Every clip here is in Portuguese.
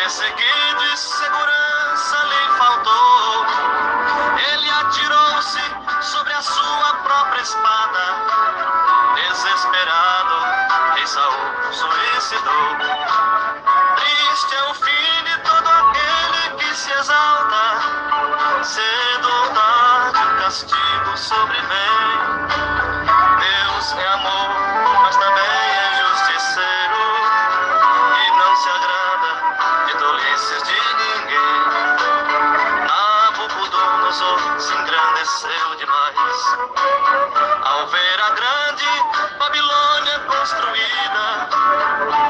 Perseguido e segurança lhe faltou. Ele atirou-se sobre a sua própria espada. Desesperado, rei Saul suicidou. Triste é o fim de todo aquele que se exalta. Cedo ou tarde o castigo sobrevém. Deus é amor, mas também é justiceiro, e não se agrada de tolices de ninguém. Nabucodonosor se engrandeceu demais ao ver a grande Babilônia construída.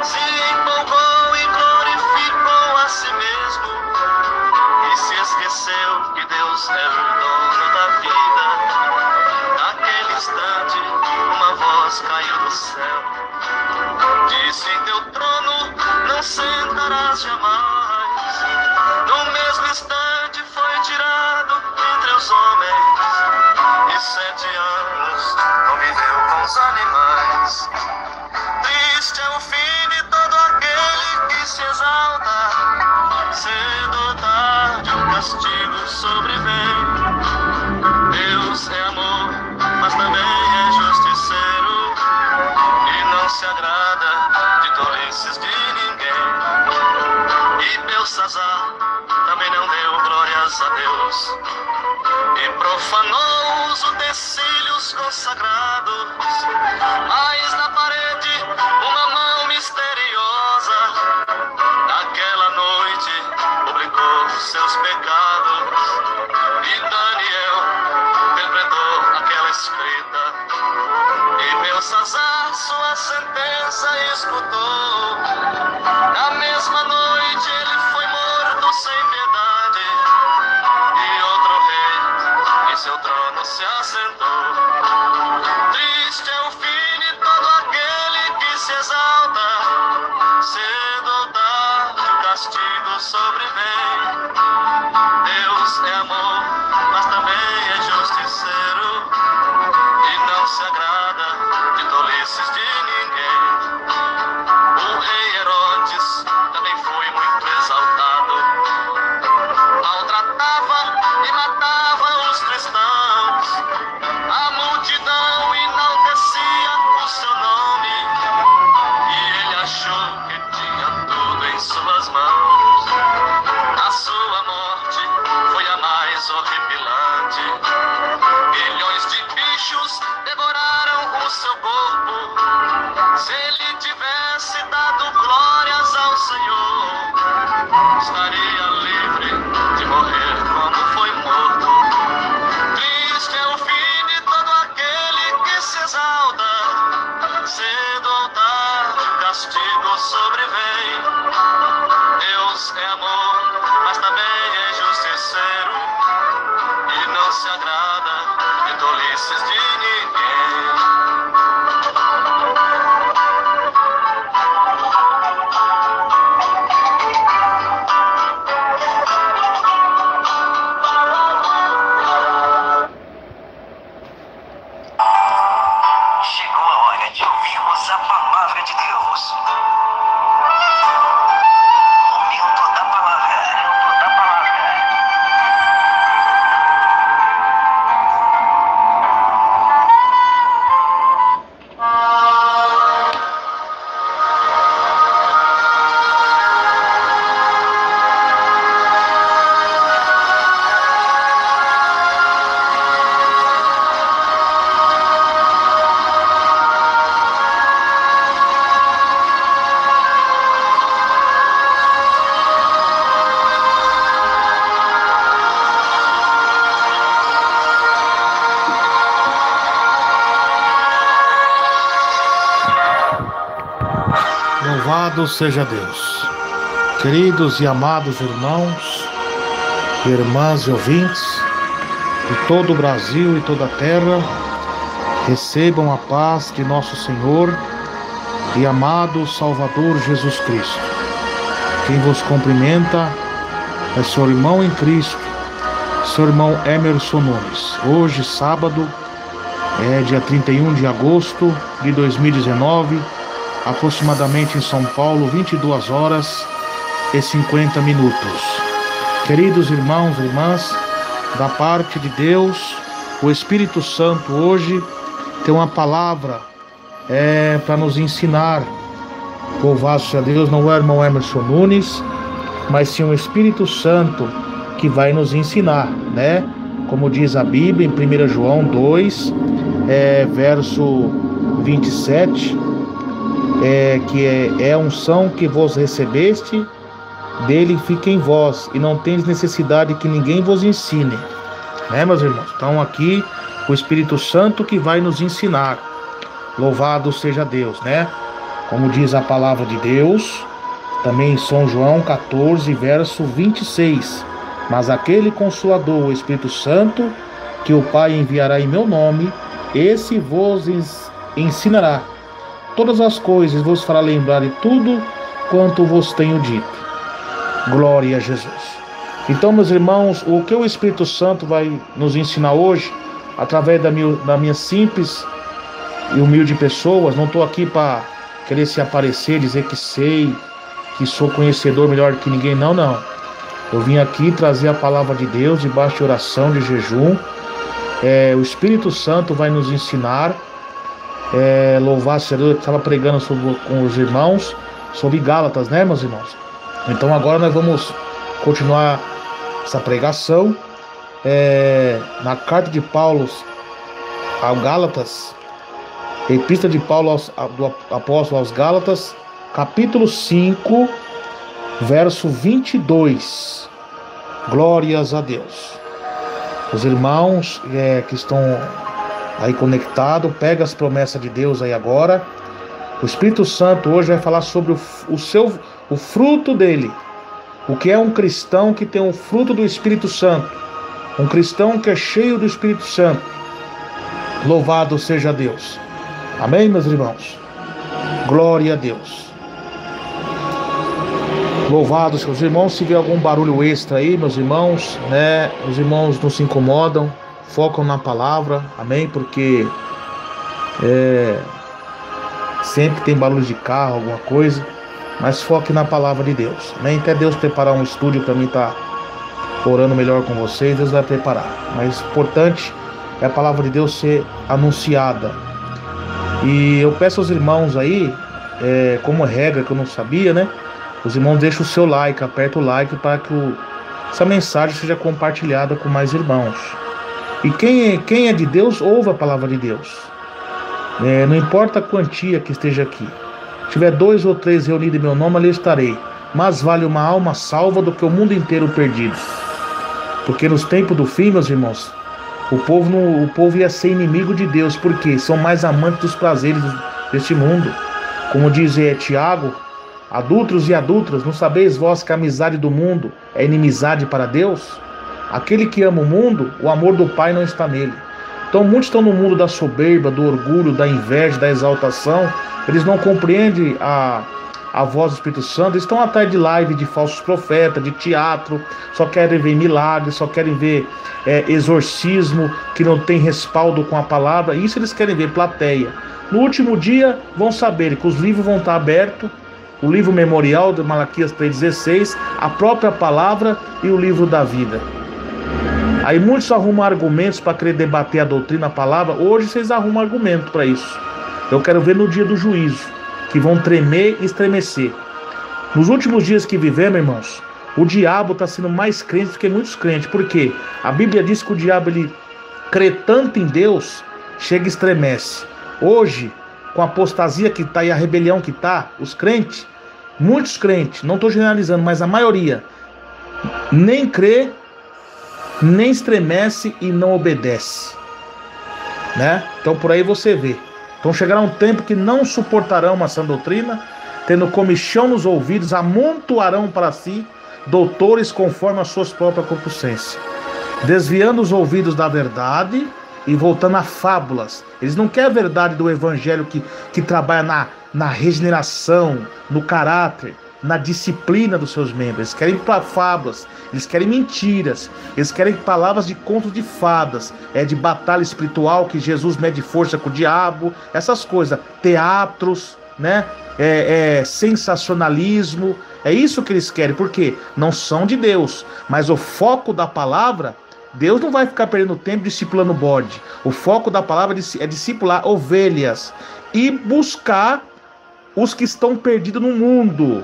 Se empolgou e glorificou a si mesmo, e se esqueceu que Deus é o dono da vida. Naquele instante uma voz caiu do céu, disse: em teu trono não sentarás jamais. No mesmo instante foi tirado entre os homens, e 7 anos conviveu com os animais. Triste é o fim de todo aquele que se exalta. Cedo ou tarde o castigo sobrevém. Deus é amor, mas também é justiceiro, e não se agrada de tolices de ninguém. E Belsazar também não deu glórias a Deus, e profanou os utensílios consagrados. Mas na parede uma mão misteriosa naquela noite publicou seus pecados, e Daniel interpretou aquela escrita, e Belsazar sua sentença escutou. Na mesma noite ele foi morto sem piedade, e outro rei em seu trono se assentou. Triste é o fim de todo aquele que se exalta. Cedo ou tarde o castigo sobrevém. Deus é amor, mas também é justiceiro, e não se agrada de tolices de ninguém. O rei Herodes também foi muito exaltado. Maltratava e matava os cristãos. A multidão enaltecia o seu nome, e ele achou que tinha tudo em suas mãos. A sua morte foi a mais horripilante. Milhões de bichos devoraram o seu corpo. Se ele tivesse dado glórias ao Senhor, estaria livre de morrer como foi morto. Triste é o fim de todo aquele que se exalta. Cedo ou tarde o castigo sobrevém. Deus é amor, mas também é justiceiro, e não se agrada de tolices de ninguém. Chegou a hora de ouvirmos a palavra de Deus. Momento da palavra. Louvado seja Deus. Queridos e amados irmãos, irmãs e ouvintes de todo o Brasil e toda a terra, recebam a paz de nosso Senhor e amado Salvador Jesus Cristo. Quem vos cumprimenta é seu irmão em Cristo, seu irmão Emerson Nunes. Hoje, sábado, dia 31 de agosto de 2019, aproximadamente em São Paulo, 22 horas 1h50. Queridos irmãos e irmãs, da parte de Deus, o Espírito Santo hoje tem uma palavra para nos ensinar. Louvado seja Deus, não é o irmão Emerson Nunes, mas sim o Espírito Santo que vai nos ensinar, né? Como diz a Bíblia em 1 João 2, verso 27, que é a unção que vos recebeste, dele fica em vós, e não tendes necessidade que ninguém vos ensine, né, meus irmãos? Então aqui o Espírito Santo que vai nos ensinar. Louvado seja Deus, né? Como diz a palavra de Deus, também em São João 14, verso 26. Mas aquele Consolador, o Espírito Santo, que o Pai enviará em meu nome, esse vos ensinará todas as coisas, vos fará lembrar de tudo quanto vos tenho dito. Glória a Jesus. Então, meus irmãos, o que o Espírito Santo vai nos ensinar hoje, através da minha simples e humilde pessoa, não estou aqui para querer se aparecer, dizer que sei, que sou conhecedor melhor que ninguém, não. Eu vim aqui trazer a palavra de Deus debaixo de oração, de jejum. O Espírito Santo vai nos ensinar. Louvado seja Deus, eu estava pregando com os irmãos sobre Gálatas, né, meus irmãos? Então agora nós vamos continuar essa pregação na carta de Paulo ao Gálatas, Epístola de Paulo do apóstolo aos Gálatas, capítulo 5, verso 22. Glórias a Deus. Os irmãos que estão aí conectados, pega as promessas de Deus aí agora. O Espírito Santo hoje vai falar sobre o fruto dele. O que é um cristão que tem o fruto do Espírito Santo? Um cristão que é cheio do Espírito Santo. Louvado seja Deus. Amém, meus irmãos? Glória a Deus. Louvado seja os irmãos. Se vê algum barulho extra aí, meus irmãos, né? Os irmãos não se incomodam, focam na palavra, amém? Porque sempre tem barulho de carro, alguma coisa, mas foque na palavra de Deus, amém? Até Deus preparar um estúdio para mim estar orando melhor com vocês, Deus vai preparar. Mas o importante é a palavra de Deus ser anunciada. E eu peço aos irmãos aí, como regra que eu não sabia, né? Os irmãos deixam o seu like, aperta o like para que essa mensagem seja compartilhada com mais irmãos. E quem é de Deus, ouve a palavra de Deus. Não importa a quantia que esteja aqui. Se tiver 2 ou 3 reunidos em meu nome, ali estarei. Mas vale uma alma salva do que o mundo inteiro perdido. Porque nos tempos do fim, meus irmãos, o povo ia ser inimigo de Deus, porque são mais amantes dos prazeres deste mundo. Como diz Tiago, adúlteros e adúlteras, não sabeis vós que a amizade do mundo é inimizade para Deus? Aquele que ama o mundo, o amor do Pai não está nele. Então muitos estão no mundo da soberba, do orgulho, da inveja, da exaltação. Eles não compreendem a voz do Espírito Santo. Eles estão atrás de live de falsos profetas, de teatro, só querem ver milagres, só querem ver exorcismo que não tem respaldo com a palavra. Isso eles querem ver, plateia. No último dia vão saber que os livros vão estar abertos, o livro memorial de Malaquias 3,16, a própria palavra e o livro da vida. Aí muitos arrumam argumentos para querer debater a doutrina, a palavra. Hoje vocês arrumam argumento para isso. Eu quero ver no dia do juízo, que vão tremer e estremecer. Nos últimos dias que vivemos, irmãos, o diabo está sendo mais crente do que muitos crentes. Por quê? A Bíblia diz que o diabo, ele crê tanto em Deus, chega e estremece. Hoje, com a apostasia que está e a rebelião que está, os crentes, muitos crentes, não estou generalizando, mas a maioria, nem crê, nem estremece e não obedece, né? Então por aí você vê. Então chegará um tempo que não suportarão uma sã doutrina, tendo comichão nos ouvidos, amontoarão para si doutores conforme as suas próprias concupiscências, desviando os ouvidos da verdade e voltando a fábulas. Eles não querem a verdade do evangelho que trabalha na regeneração, no caráter, na disciplina dos seus membros. Eles querem fábulas, eles querem mentiras, eles querem palavras de contos de fadas, de batalha espiritual, que Jesus mede força com o diabo, essas coisas, teatros, né? Sensacionalismo, É isso que eles querem, porque não são de Deus. Mas o foco da palavra, Deus não vai ficar perdendo tempo discipulando bode. O foco da palavra é discipular ovelhas e buscar os que estão perdidos no mundo.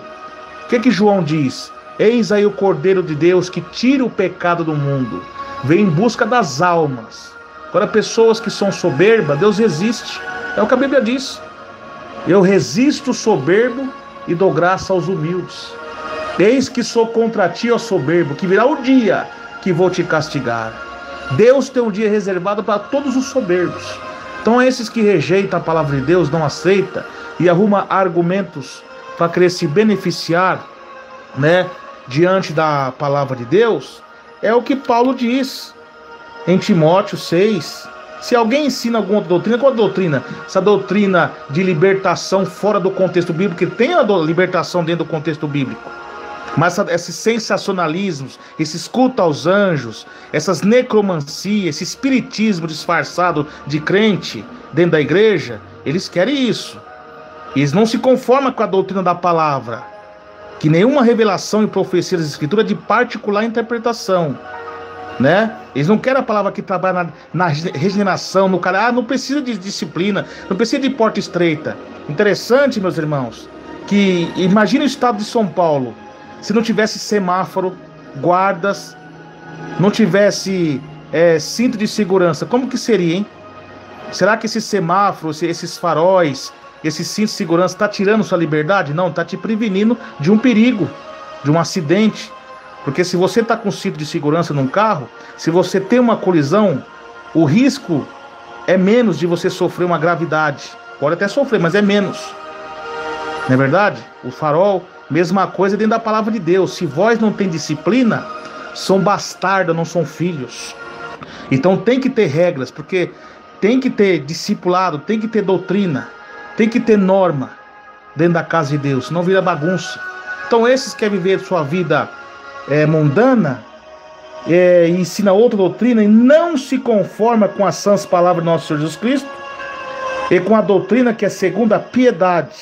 O que João diz? Eis aí o Cordeiro de Deus que tira o pecado do mundo. Vem em busca das almas. Agora, pessoas que são soberbas, Deus resiste. É o que a Bíblia diz. Eu resisto o soberbo e dou graça aos humildes. Eis que sou contra ti, ó soberbo, que virá o dia que vou te castigar. Deus tem um dia reservado para todos os soberbos. Então, esses que rejeitam a palavra de Deus, não aceitam e arrumam argumentos para querer se beneficiar, né, diante da palavra de Deus, é o que Paulo diz em Timóteo 6. Se alguém ensina alguma doutrina, qual doutrina? Essa doutrina de libertação fora do contexto bíblico, que tem a libertação dentro do contexto bíblico. Mas esses sensacionalismos, esses cultos aos anjos, essas necromancias, esse espiritismo disfarçado de crente dentro da igreja, eles querem isso. Eles não se conformam com a doutrina da palavra, que nenhuma revelação e profecia das escrituras é de particular interpretação, né? Eles não querem a palavra que trabalha na regeneração, no cara, não precisa de disciplina, não precisa de porta estreita. Interessante, meus irmãos, que imagine o estado de São Paulo, se não tivesse semáforo, guardas, não tivesse cinto de segurança, como que seria, hein? Será que esses semáforos, esses faróis, esse cinto de segurança está tirando sua liberdade? Não, está te prevenindo de um perigo, de um acidente. Porque se você está com cinto de segurança num carro, se você tem uma colisão, o risco é menos de você sofrer uma gravidade. Pode até sofrer, mas é menos. Não é verdade? O farol, mesma coisa dentro da palavra de Deus. Se vós não tem disciplina, são bastardos, não são filhos. Então tem que ter regras, porque tem que ter discipulado, tem que ter doutrina, tem que ter norma dentro da casa de Deus, senão vira bagunça. Então esses que querem viver sua vida mundana, ensina outra doutrina e não se conforma com as sãs palavras do nosso Senhor Jesus Cristo e com a doutrina que é segundo a piedade,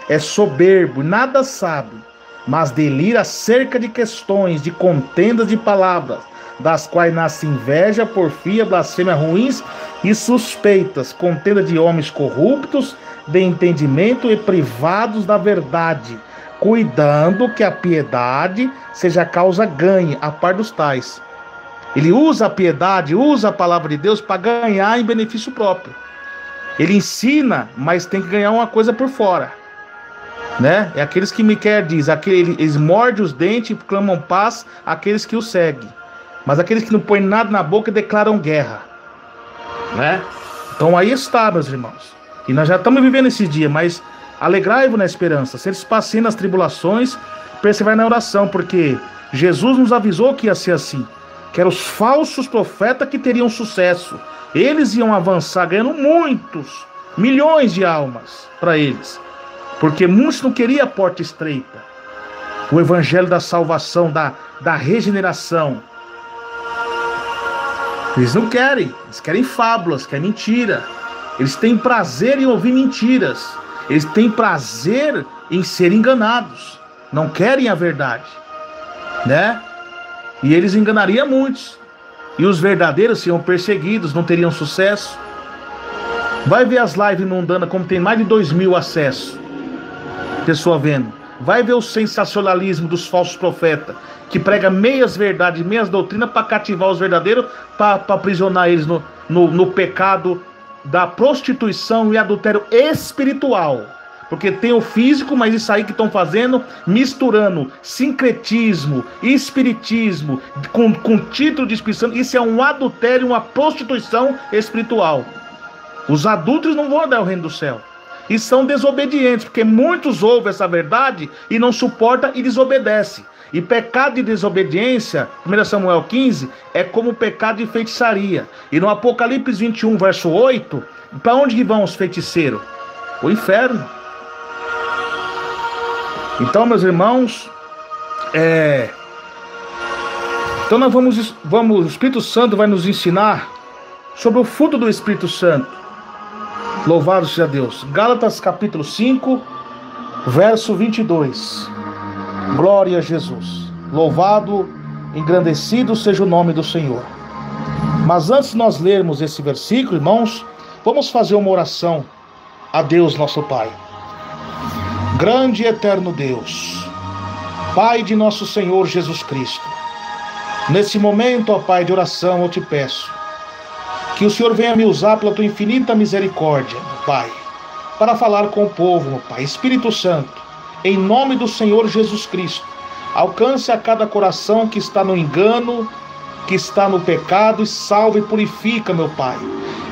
é soberbo, nada sabe, mas delira acerca de questões, de contendas de palavras, das quais nasce inveja, porfia, blasfêmia ruins e suspeitas, contenda de homens corruptos, de entendimento e privados da verdade, cuidando que a piedade seja causa ganhe a par dos tais. Ele usa a piedade, usa a palavra de Deus para ganhar em benefício próprio. Ele ensina, mas tem que ganhar uma coisa por fora, né? É aqueles que me quer diz, eles mordem os dentes e clamam paz àqueles que o seguem. Mas aqueles que não põem nada na boca declaram guerra, né? Então aí está, meus irmãos. E nós já estamos vivendo esse dia, mas alegrai-vos na esperança, seres pacientes nas tribulações, perseverai na oração, porque Jesus nos avisou que ia ser assim, que eram os falsos profetas que teriam sucesso. Eles iam avançar ganhando milhões de almas para eles, porque muitos não queriam a porta estreita, o evangelho da salvação, da regeneração. Eles não querem, eles querem fábulas, querem mentira. Eles têm prazer em ouvir mentiras. Eles têm prazer em ser enganados. Não querem a verdade, né? E eles enganariam muitos. E os verdadeiros seriam perseguidos, não teriam sucesso. Vai ver as lives mundanas, como tem mais de 2.000 acessos. Pessoa vendo. Vai ver o sensacionalismo dos falsos profetas, que prega meias verdades, meias doutrinas para cativar os verdadeiros, para aprisionar eles no pecado da prostituição e adultério espiritual. Porque tem o físico, mas isso aí que estão fazendo, misturando sincretismo e espiritismo com título de espiritismo, isso é um adultério, uma prostituição espiritual. Os adúlteros não vão dar o reino do céu. E são desobedientes, porque muitos ouvem essa verdade e não suportam e desobedecem. E pecado de desobediência, 1 Samuel 15, é como pecado de feitiçaria. E no Apocalipse 21, verso 8, para onde vão os feiticeiros? O inferno. Então, meus irmãos, então nós vamos, o Espírito Santo vai nos ensinar sobre o fruto do Espírito Santo. Louvado seja Deus. Gálatas capítulo 5, verso 22. Glória a Jesus. Louvado, engrandecido seja o nome do Senhor. Mas antes de nós lermos esse versículo, irmãos, vamos fazer uma oração a Deus nosso Pai. Grande e eterno Deus, Pai de nosso Senhor Jesus Cristo, nesse momento, ó Pai, de oração, eu te peço que o Senhor venha me usar pela tua infinita misericórdia, Pai, para falar com o povo, meu Pai. Espírito Santo, em nome do Senhor Jesus Cristo, alcance a cada coração que está no engano, que está no pecado, e salve e purifica, meu Pai.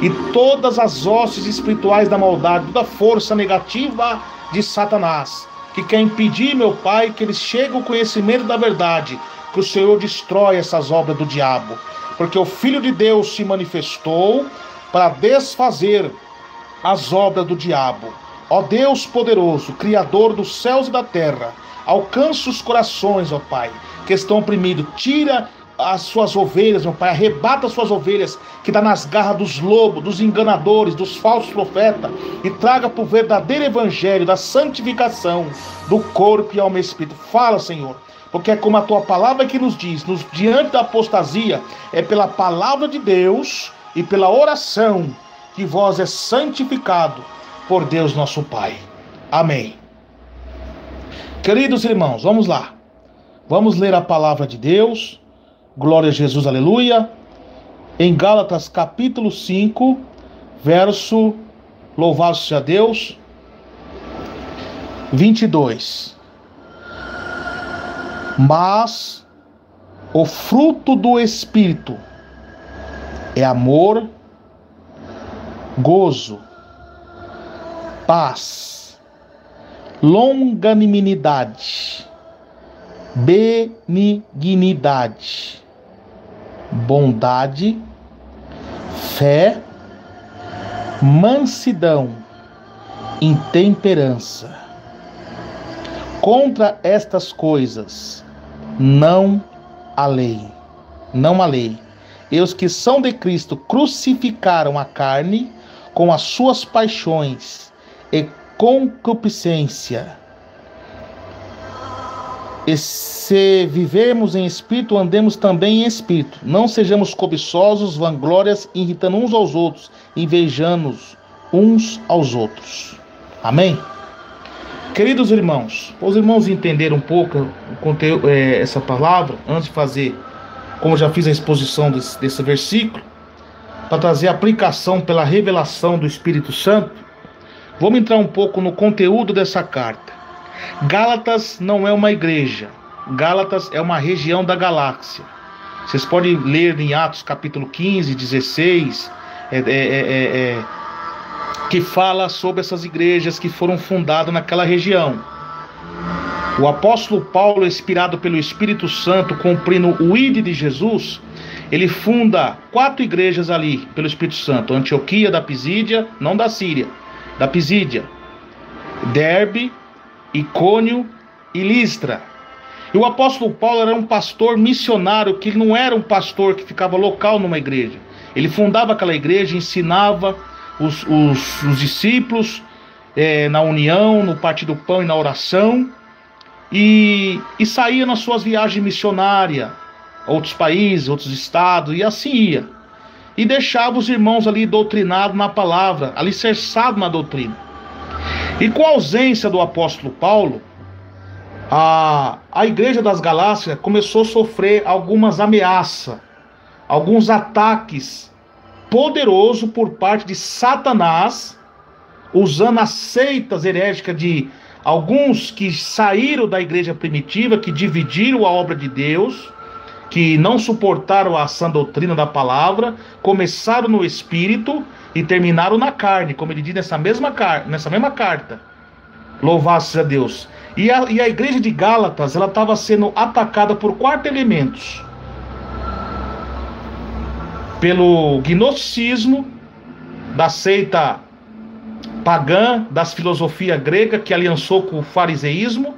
E todas as hostes espirituais da maldade, toda força negativa de Satanás, que quer impedir, meu Pai, que eles cheguem ao conhecimento da verdade, que o Senhor destrói essas obras do diabo. Porque o Filho de Deus se manifestou para desfazer as obras do diabo. Ó Deus poderoso, Criador dos céus e da terra, alcança os corações, ó Pai, que estão oprimidos. Tira as suas ovelhas, meu Pai, arrebata as suas ovelhas que estão nas garras dos lobos, dos enganadores, dos falsos profetas, e traga para o verdadeiro evangelho da santificação do corpo e alma e espírito. Fala, Senhor, porque é como a tua palavra que nos diz, diante da apostasia, é pela palavra de Deus e pela oração que vós é santificado por Deus nosso Pai. Amém. Queridos irmãos, vamos lá. Vamos ler a palavra de Deus. Glória a Jesus, aleluia. Em Gálatas capítulo 5, verso, louvado seja Deus, 22. Mas o fruto do Espírito é amor, gozo, paz, longanimidade, benignidade, bondade, fé, mansidão, intemperança. Contra estas coisas não há lei. Não há lei. E os que são de Cristo crucificaram a carne com as suas paixões e concupiscência. E se vivemos em espírito, andemos também em espírito. Não sejamos cobiçosos, vanglórias, irritando uns aos outros, invejando uns aos outros. Amém? Queridos irmãos, para os irmãos entenderem um pouco o conteúdo, essa palavra, antes de fazer, como eu já fiz a exposição desse versículo, para trazer a aplicação pela revelação do Espírito Santo, vamos entrar um pouco no conteúdo dessa carta. Gálatas não é uma igreja. Gálatas é uma região da galáxia. Vocês podem ler em Atos capítulo 15, 16, que fala sobre essas igrejas que foram fundadas naquela região. O apóstolo Paulo, inspirado pelo Espírito Santo, cumprindo o ID de Jesus, ele funda 4 igrejas ali, pelo Espírito Santo. Antioquia da Pisídia, não da Síria, da Pisídia, Derbe, Icônio e Listra. E o apóstolo Paulo era um pastor missionário, que não era um pastor que ficava local numa igreja. Ele fundava aquela igreja, ensinava os discípulos na união, no partir do pão e na oração, e saía nas suas viagens missionárias, outros países, outros estados, e assim ia. E deixava os irmãos ali doutrinados na palavra, alicerçados na doutrina. E com a ausência do apóstolo Paulo, a igreja das Galácias começou a sofrer algumas ameaças, alguns ataques poderosos por parte de Satanás, usando as seitas herégicas de alguns que saíram da igreja primitiva, que dividiram a obra de Deus, que não suportaram a sã doutrina da palavra, começaram no espírito e terminaram na carne, como ele diz nessa mesma carta. Louvado seja Deus. E a igreja de Gálatas, ela estava sendo atacada por 4 elementos. Pelo gnosticismo, da seita pagã, das filosofias gregas, que aliançou com o fariseísmo.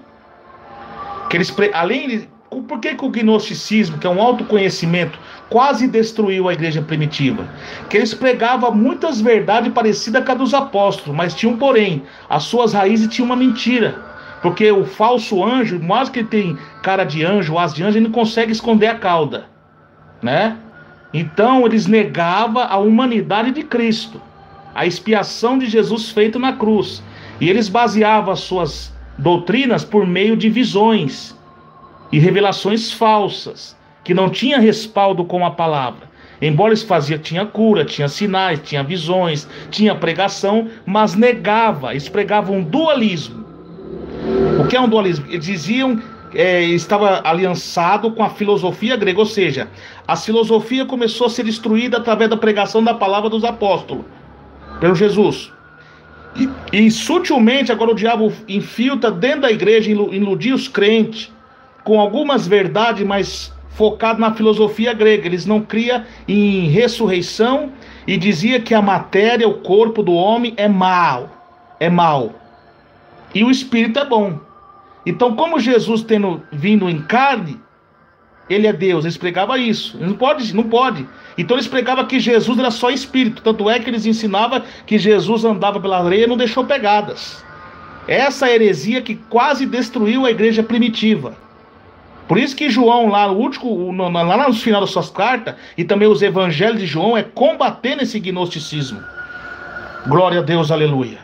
Que eles, por que o gnosticismo, que é um autoconhecimento, quase destruiu a igreja primitiva? Que eles pregavam muitas verdades parecidas com a dos apóstolos, mas tinham, porém, as suas raízes tinham uma mentira. Porque o falso anjo, mais que ele tem cara de anjo, asa de anjo, ele não consegue esconder a cauda, né? Então eles negavam a humanidade de Cristo, a expiação de Jesus feito na cruz. E eles baseavam as suas doutrinas por meio de visões e revelações falsas, que não tinha respaldo com a palavra. Embora eles faziam, tinha cura, tinha sinais, tinha visões, tinha pregação, mas eles pregavam um dualismo. O que é um dualismo? Eles diziam, estava aliançado com a filosofia grega, ou seja, a filosofia começou a ser destruída através da pregação da palavra dos apóstolos, pelo Jesus. E sutilmente agora o diabo infiltra dentro da igreja, iludir os crentes com algumas verdades, mas focado na filosofia grega. Eles não criam em ressurreição e dizia que a matéria, o corpo do homem é mal, e o espírito é bom. Então, como Jesus tendo vindo em carne, ele é Deus, eles pregavam isso. Não pode. Então eles pregavam que Jesus era só espírito. Tanto é que eles ensinavam que Jesus andava pela areia e não deixou pegadas. Essa heresia que quase destruiu a igreja primitiva. Por isso que João, lá no final das suas cartas, e também os evangelhos de João, é combatendo esse gnosticismo. Glória a Deus, aleluia.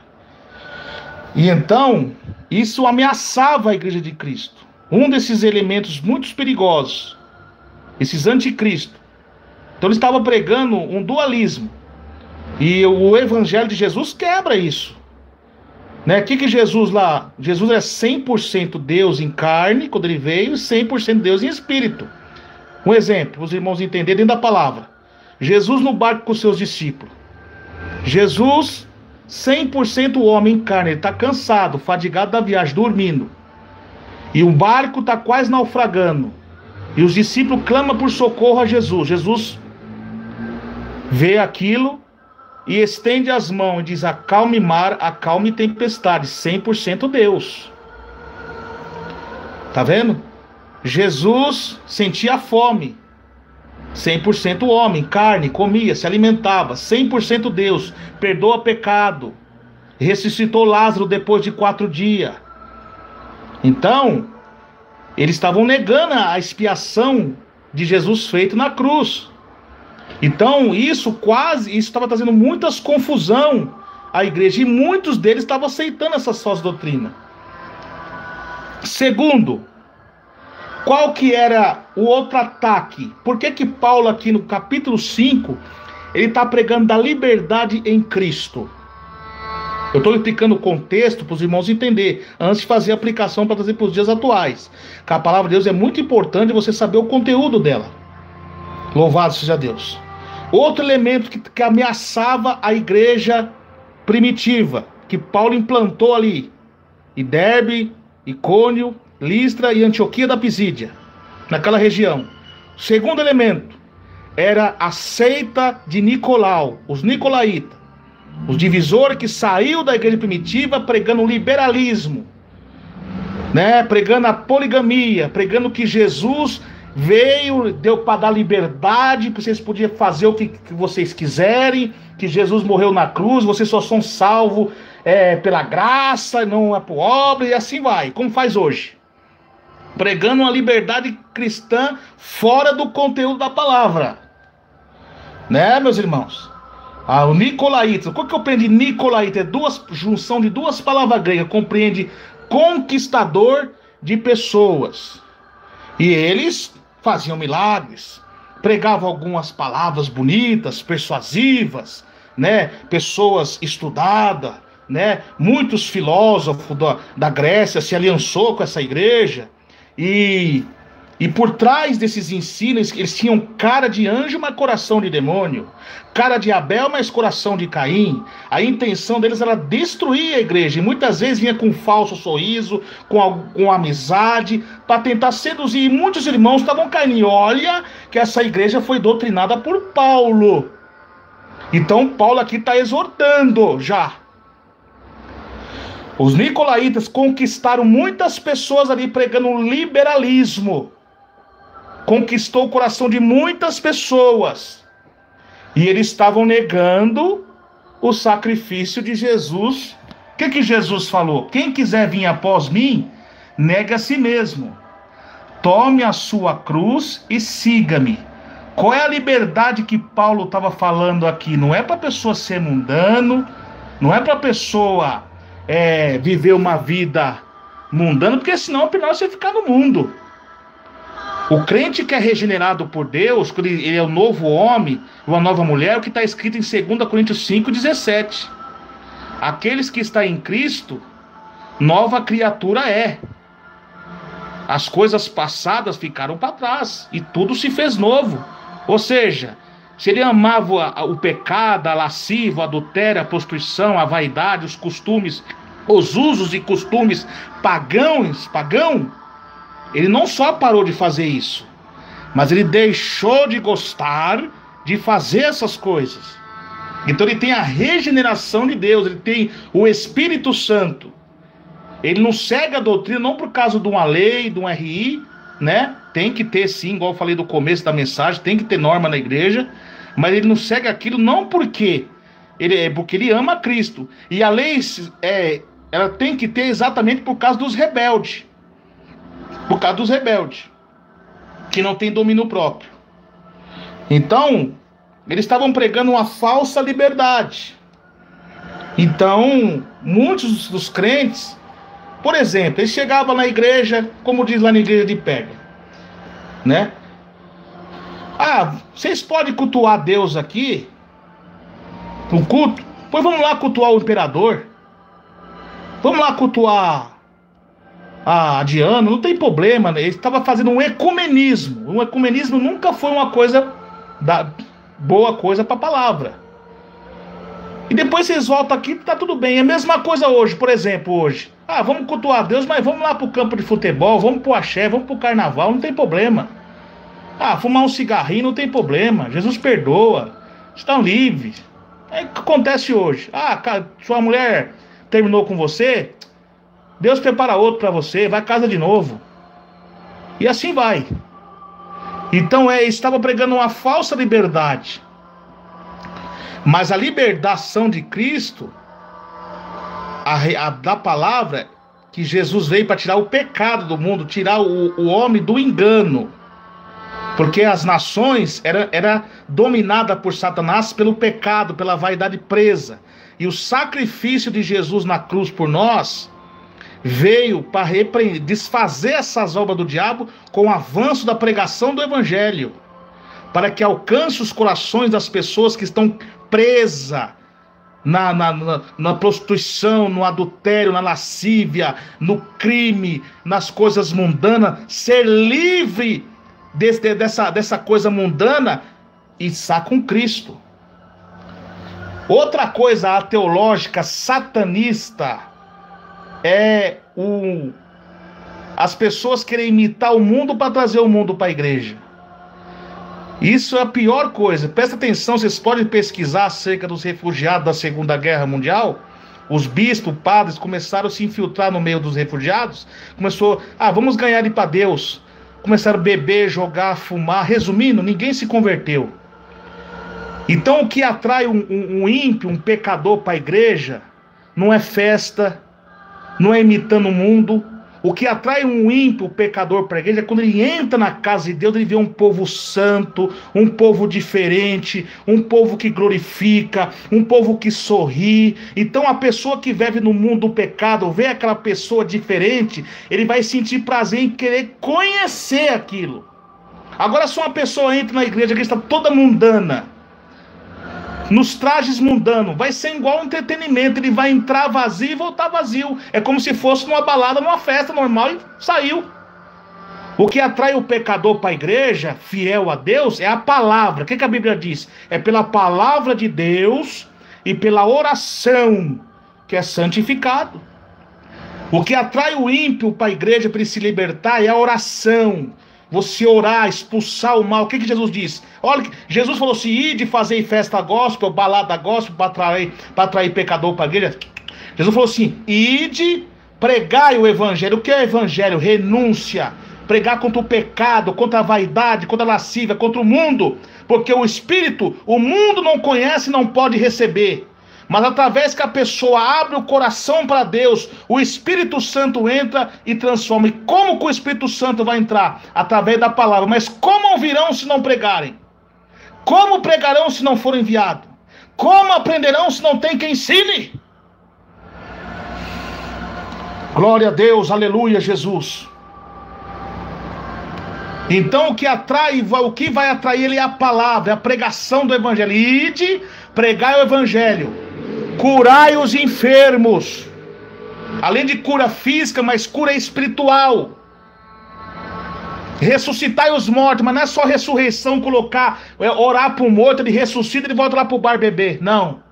E então, isso ameaçava a igreja de Cristo. Um desses elementos muito perigosos, esses anticristo. Então eles estavam pregando um dualismo. E o evangelho de Jesus quebra isso. Né? O que Jesus lá? Jesus é 100% Deus em carne, quando ele veio, e 100% Deus em espírito. Um exemplo, para os irmãos entenderem dentro da palavra. Jesus no barco com seus discípulos. Jesus, 100% homem em carne, ele está cansado, fadigado da viagem, dormindo. E o barco está quase naufragando. E os discípulos clamam por socorro a Jesus. Jesus vê aquilo e estende as mãos e diz: acalme mar, acalme tempestade. 100% Deus. Tá vendo? Jesus sentia fome. 100% homem, carne, comia, se alimentava. 100% Deus. Perdoa pecado. Ressuscitou Lázaro depois de 4 dias. Então, eles estavam negando a expiação de Jesus feito na cruz. Então, isso estava trazendo muitas confusão à igreja. E muitos deles estavam aceitando essas falsas doutrinas. Segundo, qual que era o outro ataque? Por que Paulo aqui no capítulo 5, ele está pregando da liberdade em Cristo? Eu estou explicando o contexto para os irmãos entenderem, antes de fazer a aplicação para trazer para os dias atuais. Que a palavra de Deus é muito importante você saber o conteúdo dela. Louvado seja Deus. Outro elemento que ameaçava a igreja primitiva, que Paulo implantou ali, em Derbe, Icônio, Listra e Antioquia da Pisídia, naquela região. Segundo elemento era a seita de Nicolau, os nicolaítas. Os divisores que saiu da igreja primitiva pregando o liberalismo, né? Pregando a poligamia, pregando que Jesus veio, deu para dar liberdade, que vocês podiam fazer o que vocês quiserem, que Jesus morreu na cruz, vocês só são salvos pela graça, não é por obra, e assim vai, como faz hoje. Pregando uma liberdade cristã fora do conteúdo da palavra, né, meus irmãos? O nicolaíta, o que eu aprendi? Nicolaíta é junção de duas palavras gregas, compreende conquistador de pessoas. E eles faziam milagres, pregavam algumas palavras bonitas, persuasivas, né? Pessoas estudadas, né? Muitos filósofos da Grécia se aliançou com essa igreja. E por trás desses ensinos, eles tinham cara de anjo, mas coração de demônio. Cara de Abel, mas coração de Caim. A intenção deles era destruir a igreja. E muitas vezes vinha com um falso sorriso, com amizade, para tentar seduzir. E muitos irmãos estavam caindo. E olha que essa igreja foi doutrinada por Paulo. Então Paulo aqui está exortando já. Os nicolaítas conquistaram muitas pessoas ali pregando o liberalismo. Conquistou o coração de muitas pessoas. E eles estavam negando o sacrifício de Jesus que Jesus falou? Quem quiser vir após mim, negue a si mesmo. Tome a sua cruz e siga-me. Qual é a liberdade que Paulo estava falando aqui? Não é para a pessoa ser mundano, não é para a pessoa viver uma vida mundana, porque senão é pior você ficar no mundo. O crente que é regenerado por Deus, ele é um novo homem, uma nova mulher, o que está escrito em 2 Coríntios 5,17. Aqueles que estão em Cristo, nova criatura é. As coisas passadas ficaram para trás e tudo se fez novo. Ou seja, se ele amava o pecado, a lascívia, o adultério, a prostituição, a vaidade, os costumes, os usos e costumes pagão, ele não só parou de fazer isso, mas ele deixou de gostar de fazer essas coisas. Então ele tem a regeneração de Deus, ele tem o Espírito Santo. Ele não segue a doutrina não por causa de uma lei, de um RI, né? Tem que ter sim, igual eu falei no começo da mensagem, tem que ter norma na igreja, mas ele não segue aquilo não porque ele ama Cristo. E a lei ela tem que ter exatamente por causa dos rebeldes. Por causa dos rebeldes, que não tem domínio próprio. Então, eles estavam pregando uma falsa liberdade. Então, muitos dos crentes, por exemplo, eles chegavam na igreja, como diz lá na igreja de Pérgamo, né? Vocês podem cultuar Deus aqui, no culto? Pois vamos lá cultuar o imperador. Vamos lá cultuar a Diana, não tem problema, né? Ele estava fazendo um ecumenismo. O ecumenismo nunca foi uma coisa boa coisa para a palavra. E depois vocês voltam aqui, tá tudo bem. É a mesma coisa hoje, por exemplo, hoje. Vamos cultuar Deus, mas vamos lá pro campo de futebol, vamos pro axé, vamos pro carnaval, não tem problema. Fumar um cigarrinho, não tem problema. Jesus perdoa, estão livres. É o que acontece hoje. Sua mulher terminou com você, Deus prepara outro para você, vai a casa de novo. E assim vai. Então estava pregando uma falsa liberdade. Mas a libertação de Cristo, da palavra, que Jesus veio para tirar o pecado do mundo, tirar o homem do engano. Porque as nações era dominada por Satanás pelo pecado, pela vaidade presa. E o sacrifício de Jesus na cruz por nós veio para desfazer essas obras do diabo com o avanço da pregação do evangelho, para que alcance os corações das pessoas que estão presas na prostituição, no adultério, na lascívia, no crime, nas coisas mundanas, ser livre dessa coisa mundana e estar com Cristo. Outra coisa ateológica, satanista, as pessoas querem imitar o mundo para trazer o mundo para a igreja. Isso é a pior coisa. Presta atenção, vocês podem pesquisar acerca dos refugiados da Segunda Guerra Mundial. Os bispos, padres começaram a se infiltrar no meio dos refugiados. Vamos ganhar ele para Deus. Começaram a beber, jogar, fumar. Resumindo, ninguém se converteu. Então o que atrai um ímpio, um pecador para a igreja, não é festa, não é imitando o mundo. O que atrai um ímpio, um pecador para a igreja, é quando ele entra na casa de Deus, ele vê um povo santo, um povo diferente, um povo que glorifica, um povo que sorri. Então a pessoa que vive no mundo do pecado, vê aquela pessoa diferente, ele vai sentir prazer em querer conhecer aquilo. Agora, se uma pessoa entra na igreja, que está toda mundana, nos trajes mundanos, vai ser igual um entretenimento. Ele vai entrar vazio e voltar vazio. É como se fosse numa balada, numa festa normal e saiu. O que atrai o pecador para a igreja, fiel a Deus, é a palavra. O que a Bíblia diz? É pela palavra de Deus e pela oração que é santificado. O que atrai o ímpio para a igreja para ele se libertar é a oração. Você orar, expulsar o mal. O que Jesus disse? Olha, Jesus falou assim: ide fazer festa gospel, balada gospel, para atrair pecador para a igreja. Jesus falou assim: ide, pregai o evangelho. O que é o evangelho? Renúncia. Pregar contra o pecado, contra a vaidade, contra a lascívia, contra o mundo. Porque o espírito, o mundo não conhece e não pode receber. Mas através que a pessoa abre o coração para Deus, o Espírito Santo entra e transforma. E como que o Espírito Santo vai entrar? Através da palavra. Mas como ouvirão se não pregarem? Como pregarão se não forem enviados? Como aprenderão se não tem quem ensine? Glória a Deus, aleluia, Jesus. Então o que vai atrair ele é a palavra, é a pregação do evangelho. Ide, pregai o evangelho, curai os enfermos, além de cura física, mas cura espiritual. Ressuscitai os mortos, mas não é só ressurreição, orar para o morto, ele ressuscita e ele volta lá para o bar beber, não.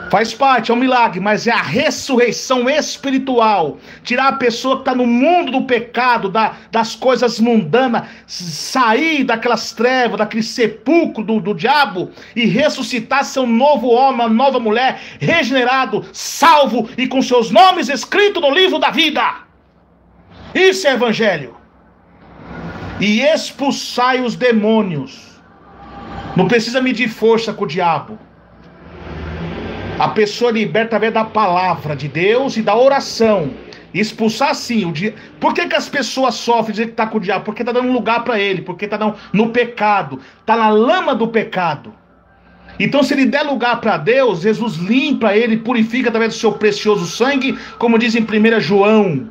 Faz parte, é um milagre, mas é a ressurreição espiritual. Tirar a pessoa que está no mundo do pecado, das coisas mundanas, sair daquelas trevas, daquele sepulcro do diabo e ressuscitar, ser um novo homem, uma nova mulher, regenerado, salvo e com seus nomes escritos no livro da vida. Isso é evangelho. E expulsai os demônios. Não precisa medir força com o diabo. A pessoa liberta através da palavra de Deus e da oração. Expulsar sim o diabo. Por que as pessoas sofrem dizer que está com o diabo? Porque está dando lugar para ele. Porque está no pecado. Está na lama do pecado. Então se ele der lugar para Deus, Jesus limpa ele, purifica através do seu precioso sangue. Como diz em 1 João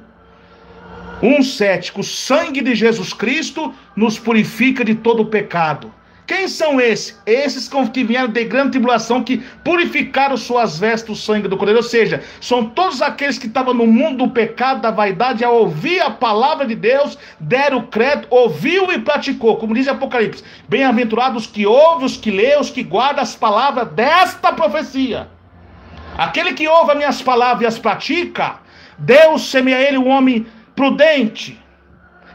1,7. O sangue de Jesus Cristo nos purifica de todo o pecado. Quem são esses? Esses que vieram de grande tribulação, que purificaram suas vestes do sangue do Cordeiro. Ou seja, são todos aqueles que estavam no mundo do pecado, da vaidade, ao ouvir a palavra de Deus, deram crédito, ouviu e praticou. Como diz Apocalipse, bem-aventurados os que ouvem, os que lêem, os que guardam as palavras desta profecia. Aquele que ouve as minhas palavras e as pratica, Deus semeia ele um homem prudente,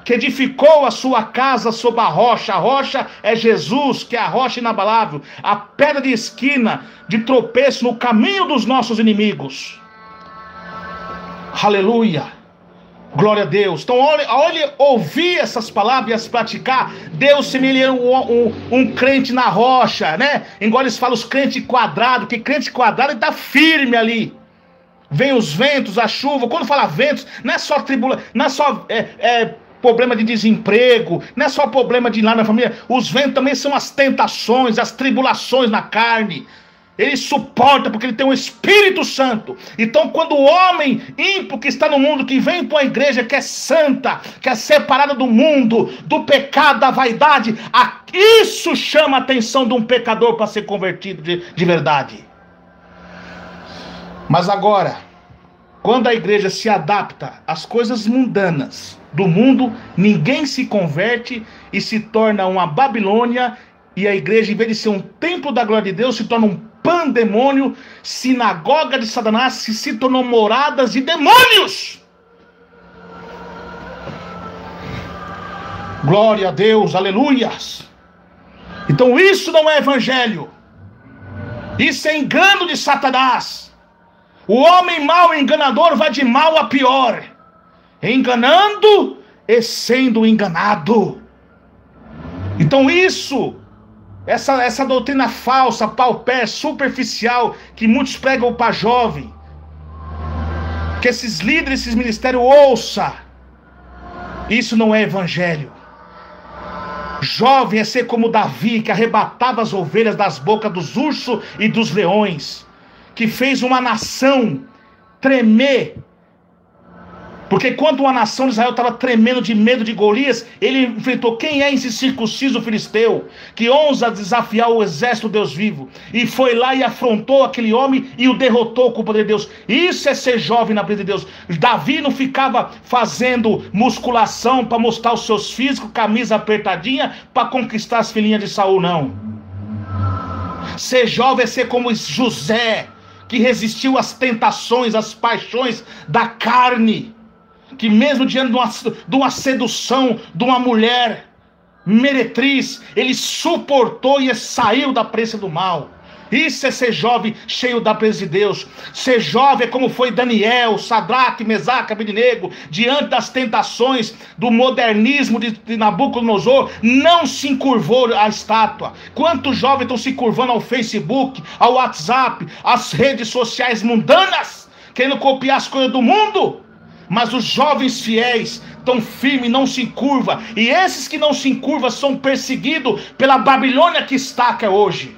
que edificou a sua casa sobre a rocha é Jesus, que é a rocha inabalável, a pedra de esquina, de tropeço no caminho dos nossos inimigos. Aleluia, glória a Deus. Então, ao ele ouvir essas palavras e as praticar, Deus semelha um crente na rocha, né? Igual eles falam os crentes quadrados, que crente quadrado está firme ali. Vem os ventos, a chuva. Quando fala ventos, não é só tribulação, não é só problema de desemprego, não é só problema de lá na família. Os ventos também são as tentações, as tribulações na carne. Ele suporta porque ele tem um Espírito Santo. Então quando o homem ímpio que está no mundo, que vem para a igreja, que é santa, que é separada do mundo, do pecado, da vaidade, isso chama a atenção de um pecador para ser convertido de verdade. Mas agora, quando a igreja se adapta às coisas mundanas do mundo, ninguém se converte e se torna uma Babilônia, e a igreja, em vez de ser um templo da glória de Deus, se torna um pandemônio, sinagoga de Satanás, se tornou moradas de demônios. Glória a Deus, aleluias. Então isso não é evangelho, isso é engano de Satanás. O homem mau enganador vai de mal a pior, enganando e sendo enganado. Então essa doutrina falsa, paupé, superficial, que muitos pregam para jovem, que esses líderes, esses ministérios ouçam, isso não é evangelho. Jovem é ser como Davi, que arrebatava as ovelhas das bocas dos ursos e dos leões, que fez uma nação tremer. Porque quando uma nação de Israel estava tremendo de medo de Golias, ele enfrentou: quem é esse circunciso filisteu que ousa desafiar o exército do Deus vivo? E foi lá e afrontou aquele homem e o derrotou com o poder de Deus. Isso é ser jovem na presença de Deus. Davi não ficava fazendo musculação para mostrar os seus físicos, camisa apertadinha, para conquistar as filhinhas de Saul, não. Ser jovem é ser como José, que resistiu às tentações, às paixões da carne, que mesmo diante de uma sedução de uma mulher meretriz, ele suportou e saiu da presença do mal. Isso é ser jovem cheio da presença de Deus. Ser jovem é como foi Daniel, Sadraque, Mesaque, Abednego, diante das tentações do modernismo de Nabucodonosor, não se encurvou à estátua. Quantos jovens estão se curvando ao Facebook, ao WhatsApp, às redes sociais mundanas, querendo copiar as coisas do mundo? Mas os jovens fiéis estão firmes, não se encurvam. E esses que não se encurvam são perseguidos pela Babilônia que estaca hoje.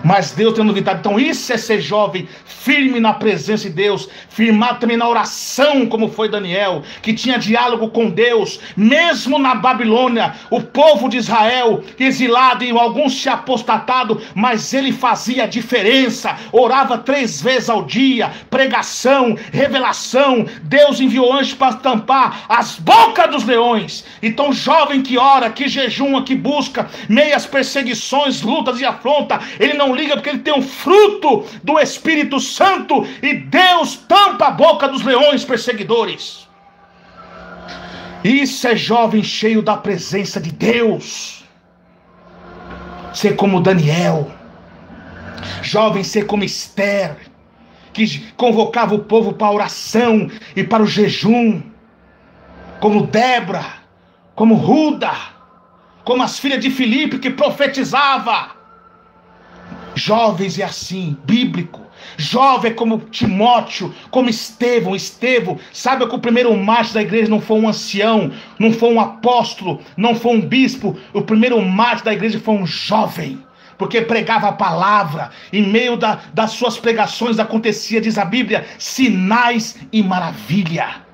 Mas Deus tem novidade. Então isso é ser jovem, firme na presença de Deus, firmado também na oração, como foi Daniel, que tinha diálogo com Deus, mesmo na Babilônia, o povo de Israel, exilado e alguns se apostatado, mas ele fazia a diferença, orava 3 vezes ao dia, pregação, revelação, Deus enviou anjos para tampar as bocas dos leões. Então jovem que ora, que jejuma, que busca, meias perseguições, lutas e afronta, ele não liga, porque ele tem um fruto do Espírito Santo, e Deus tampa a boca dos leões perseguidores. Isso é jovem cheio da presença de Deus. Ser como Daniel, jovem ser como Esther, que convocava o povo para a oração e para o jejum, como Débora, como Ruda, como as filhas de Filipe, que profetizava. Jovens é assim, bíblico. Jovem é como Timóteo, como Estevão. Sabe que o primeiro mártir da igreja não foi um ancião, não foi um apóstolo, não foi um bispo. O primeiro mártir da igreja foi um jovem, porque pregava a palavra. Em meio das suas pregações acontecia, diz a Bíblia, sinais e maravilha.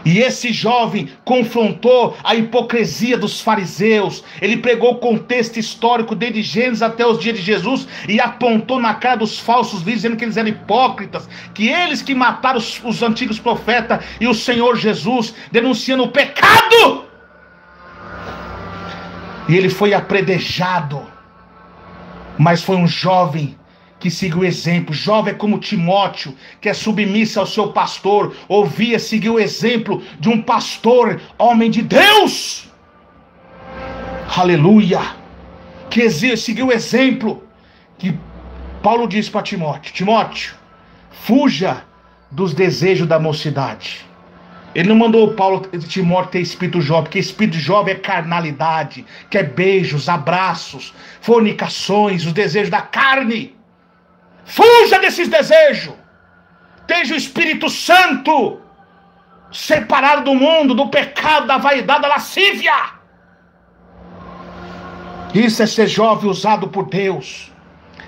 E esse jovem confrontou a hipocrisia dos fariseus. Ele pregou o contexto histórico desde Gênesis até os dias de Jesus e apontou na cara dos falsos líderes, dizendo que eles eram hipócritas, que eles que mataram os antigos profetas e o Senhor Jesus, denunciando o pecado. E ele foi apredejado, mas foi um jovem que seguiu o exemplo. Jovem é como Timóteo, que é submisso ao seu pastor, ouvia, seguiu o exemplo de um pastor, homem de Deus, aleluia, que seguiu o exemplo que Paulo disse para Timóteo: Timóteo, fuja dos desejos da mocidade. Ele não mandou Timóteo ter espírito jovem, porque espírito jovem é carnalidade, que é beijos, abraços, fornicações, os desejos da carne. Fuja desses desejos. Esteja o Espírito Santo separado do mundo, do pecado, da vaidade, da lascívia. Isso é ser jovem usado por Deus.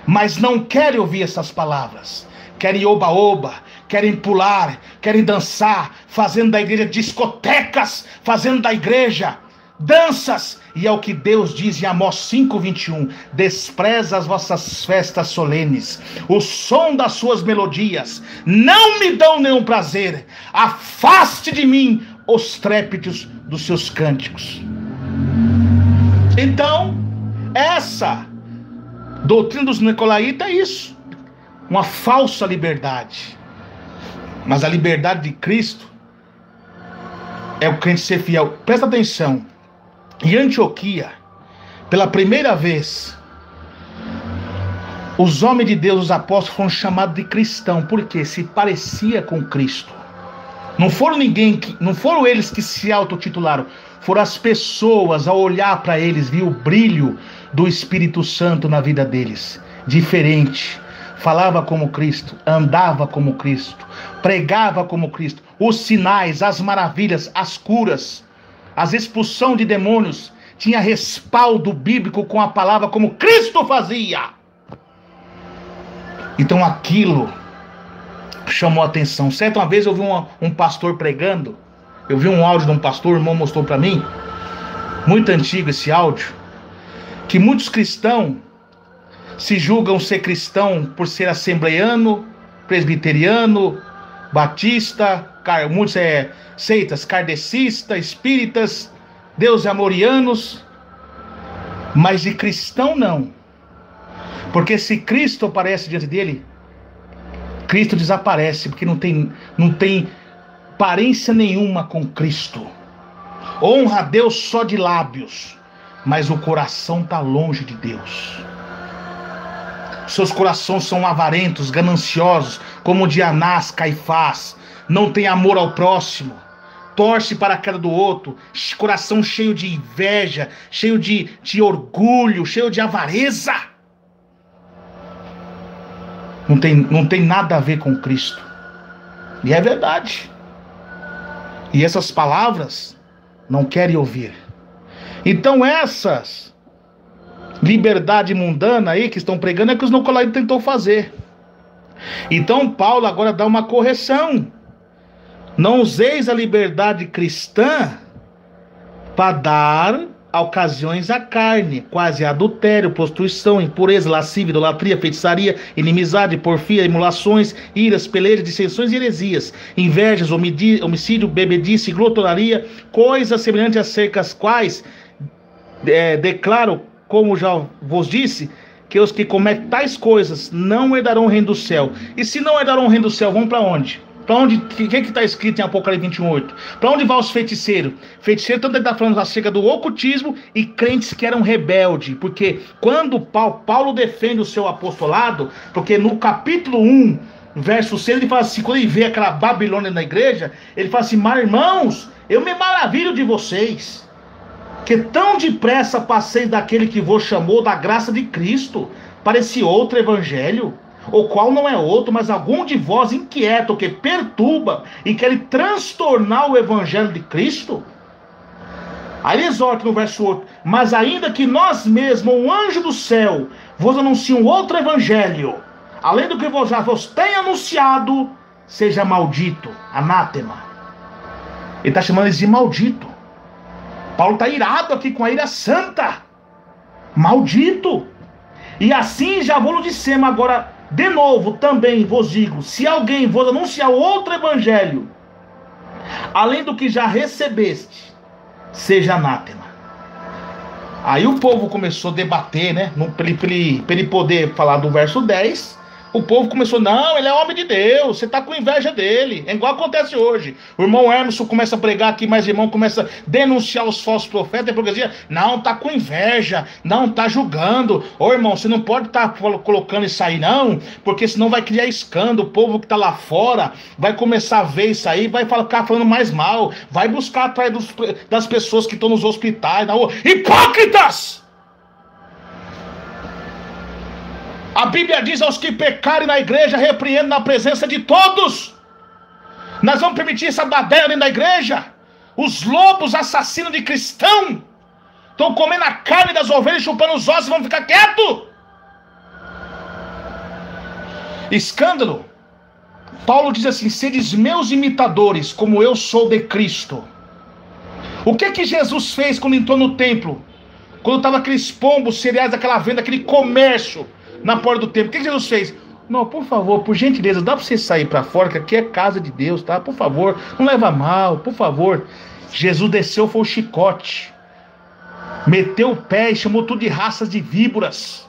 Mas não querem ouvir essas palavras. Querem oba-oba, querem pular, querem dançar, fazendo da igreja discotecas, fazendo da igreja danças. E é o que Deus diz em Amós 5:21: despreza as vossas festas solenes, o som das suas melodias não me dão nenhum prazer, afaste de mim os trépidos dos seus cânticos. Então, essa doutrina dos nicolaítas é isso, uma falsa liberdade. Mas a liberdade de Cristo é o crente ser fiel. Presta atenção. Em Antioquia, pela primeira vez, os homens de Deus, os apóstolos, foram chamados de cristão, porque se parecia com Cristo. Não foram eles que se autotitularam, foram as pessoas, ao olhar para eles, viu o brilho do Espírito Santo na vida deles, diferente. Falava como Cristo, andava como Cristo, pregava como Cristo. Os sinais, as maravilhas, as curas, as expulsão de demônios, tinha respaldo bíblico com a palavra, como Cristo fazia. Então aquilo chamou a atenção. Certa uma vez eu vi um pastor pregando, eu vi um áudio de um pastor, o irmão mostrou para mim, muito antigo esse áudio, que muitos cristãos se julgam ser cristão por ser assembleiano, presbiteriano, batista, muitos seitas, kardecistas, espíritas, deus-amorianos, mas de cristão não. Porque se Cristo aparece diante dele, Cristo desaparece, porque não tem aparência nenhuma com Cristo. Honra a Deus só de lábios, mas o coração está longe de Deus. seus corações são avarentos, gananciosos, como o de Anás, Caifás, não tem amor ao próximo, torce para a queda do outro, coração cheio de inveja, cheio de orgulho, cheio de avareza. Não tem nada a ver com Cristo. E é verdade. E essas palavras não querem ouvir. Então essas liberdade mundana aí que estão pregando é que os nicolaítas tentou fazer. Então Paulo agora dá uma correção. Não useis a liberdade cristã para dar ocasiões à carne, quase adultério, prostituição, impureza, lascívia, idolatria, feitiçaria, inimizade, porfia, emulações, iras, pelejas, dissensões e heresias, invejas, homicídio, bebedice, glotonaria, coisas semelhantes acerca das quais declaro, como já vos disse, que os que cometem tais coisas não herdarão o reino do céu. E se não herdarão o reino do céu, vão para onde? Para onde? O que está escrito em Apocalipse 21:8? Para onde vão os feiticeiros? Feiticeiro, tanto ele está falando acerca do ocultismo e crentes que eram rebeldes. Porque quando Paulo defende o seu apostolado, porque no capítulo 1, verso 6, ele fala assim, quando ele vê aquela Babilônia na igreja, ele fala assim, mas irmãos, eu me maravilho de vocês, que tão depressa passeis daquele que vos chamou da graça de Cristo para esse outro evangelho, o qual não é outro, mas algum de vós inquieto, que perturba e quer transtornar o evangelho de Cristo. Aí ele exorta no verso 8, mas ainda que nós mesmos, um anjo do céu, vos anuncie um outro evangelho, além do que já vos tenha anunciado, seja maldito, anátema. Ele está chamando eles de maldito. Paulo está irado aqui com a ira santa. Maldito. E assim já vou lhe dizer, agora de novo também vos digo, se alguém vos anunciar outro evangelho, além do que já recebeste, seja anátema. Aí o povo começou a debater, né? Para ele poder falar do verso 10. O povo começou, não, ele é homem de Deus, você está com inveja dele. É igual acontece hoje. O irmão Emerson começa a pregar aqui, mas o irmão começa a denunciar os falsos profetas, e a hipocrisia, não, está com inveja, não, está julgando. Ô irmão, você não pode estar colocando isso aí não, porque senão vai criar escândalo. O povo que está lá fora vai começar a ver isso aí, vai ficar falando mais mal, vai buscar atrás das pessoas que estão nos hospitais, na rua. Hipócritas! A Bíblia diz aos que pecarem na igreja, repreendem na presença de todos. Nós vamos permitir essa baderna dentro da igreja? Os lobos assassinos de cristão estão comendo a carne das ovelhas, chupando os ossos, vão ficar quietos? Escândalo. Paulo diz assim, sedes meus imitadores, como eu sou de Cristo. O que Jesus fez quando entrou no templo? Quando estava aqueles pombos, cereais, aquela venda, aquele comércio na porta do templo, o que Jesus fez? Não, por favor, por gentileza, dá para você sair para fora, que aqui é casa de Deus, tá? Por favor, não leva mal, por favor. Jesus desceu, foi o chicote, meteu o pé e chamou tudo de raças de víboras.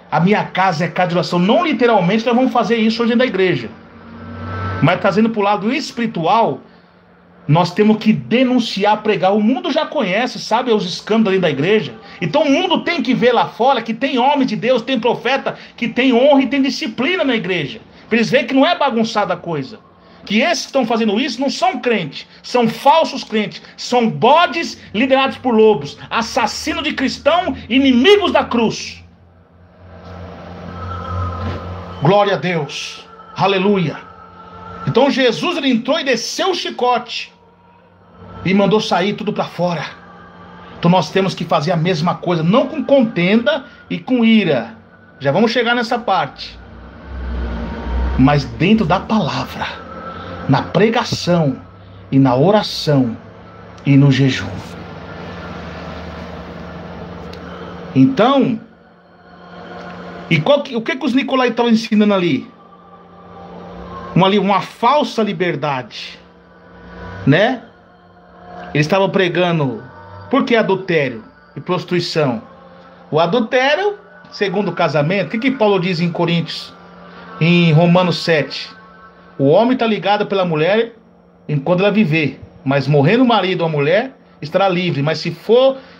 A minha casa é casa de oração. Não literalmente nós vamos fazer isso hoje dentro da igreja, mas trazendo para o lado espiritual, nós temos que denunciar, pregar. O mundo já conhece, sabe os escândalos dentro da igreja. Então o mundo tem que ver lá fora que tem homem de Deus, tem profeta, que tem honra e tem disciplina na igreja. Para eles verem que não é bagunçada a coisa. Que esses que estão fazendo isso não são crentes, são falsos crentes, são bodes liderados por lobos, assassinos de cristão, inimigos da cruz. Glória a Deus, aleluia. Então Jesus, ele entrou e desceu o chicote e mandou sair tudo para fora. Então nós temos que fazer a mesma coisa, não com contenda e com ira. Já vamos chegar nessa parte. Mas dentro da palavra, na pregação e na oração e no jejum. Então, o que os Nicolaitas estavam ensinando ali? Uma falsa liberdade, né? Eles estavam pregando, por que adultério e prostituição? O adultério, segundo o casamento, o que Paulo diz em Coríntios, em Romanos 7? O homem está ligado pela mulher enquanto ela viver, mas morrendo o marido ou a mulher, estará livre, mas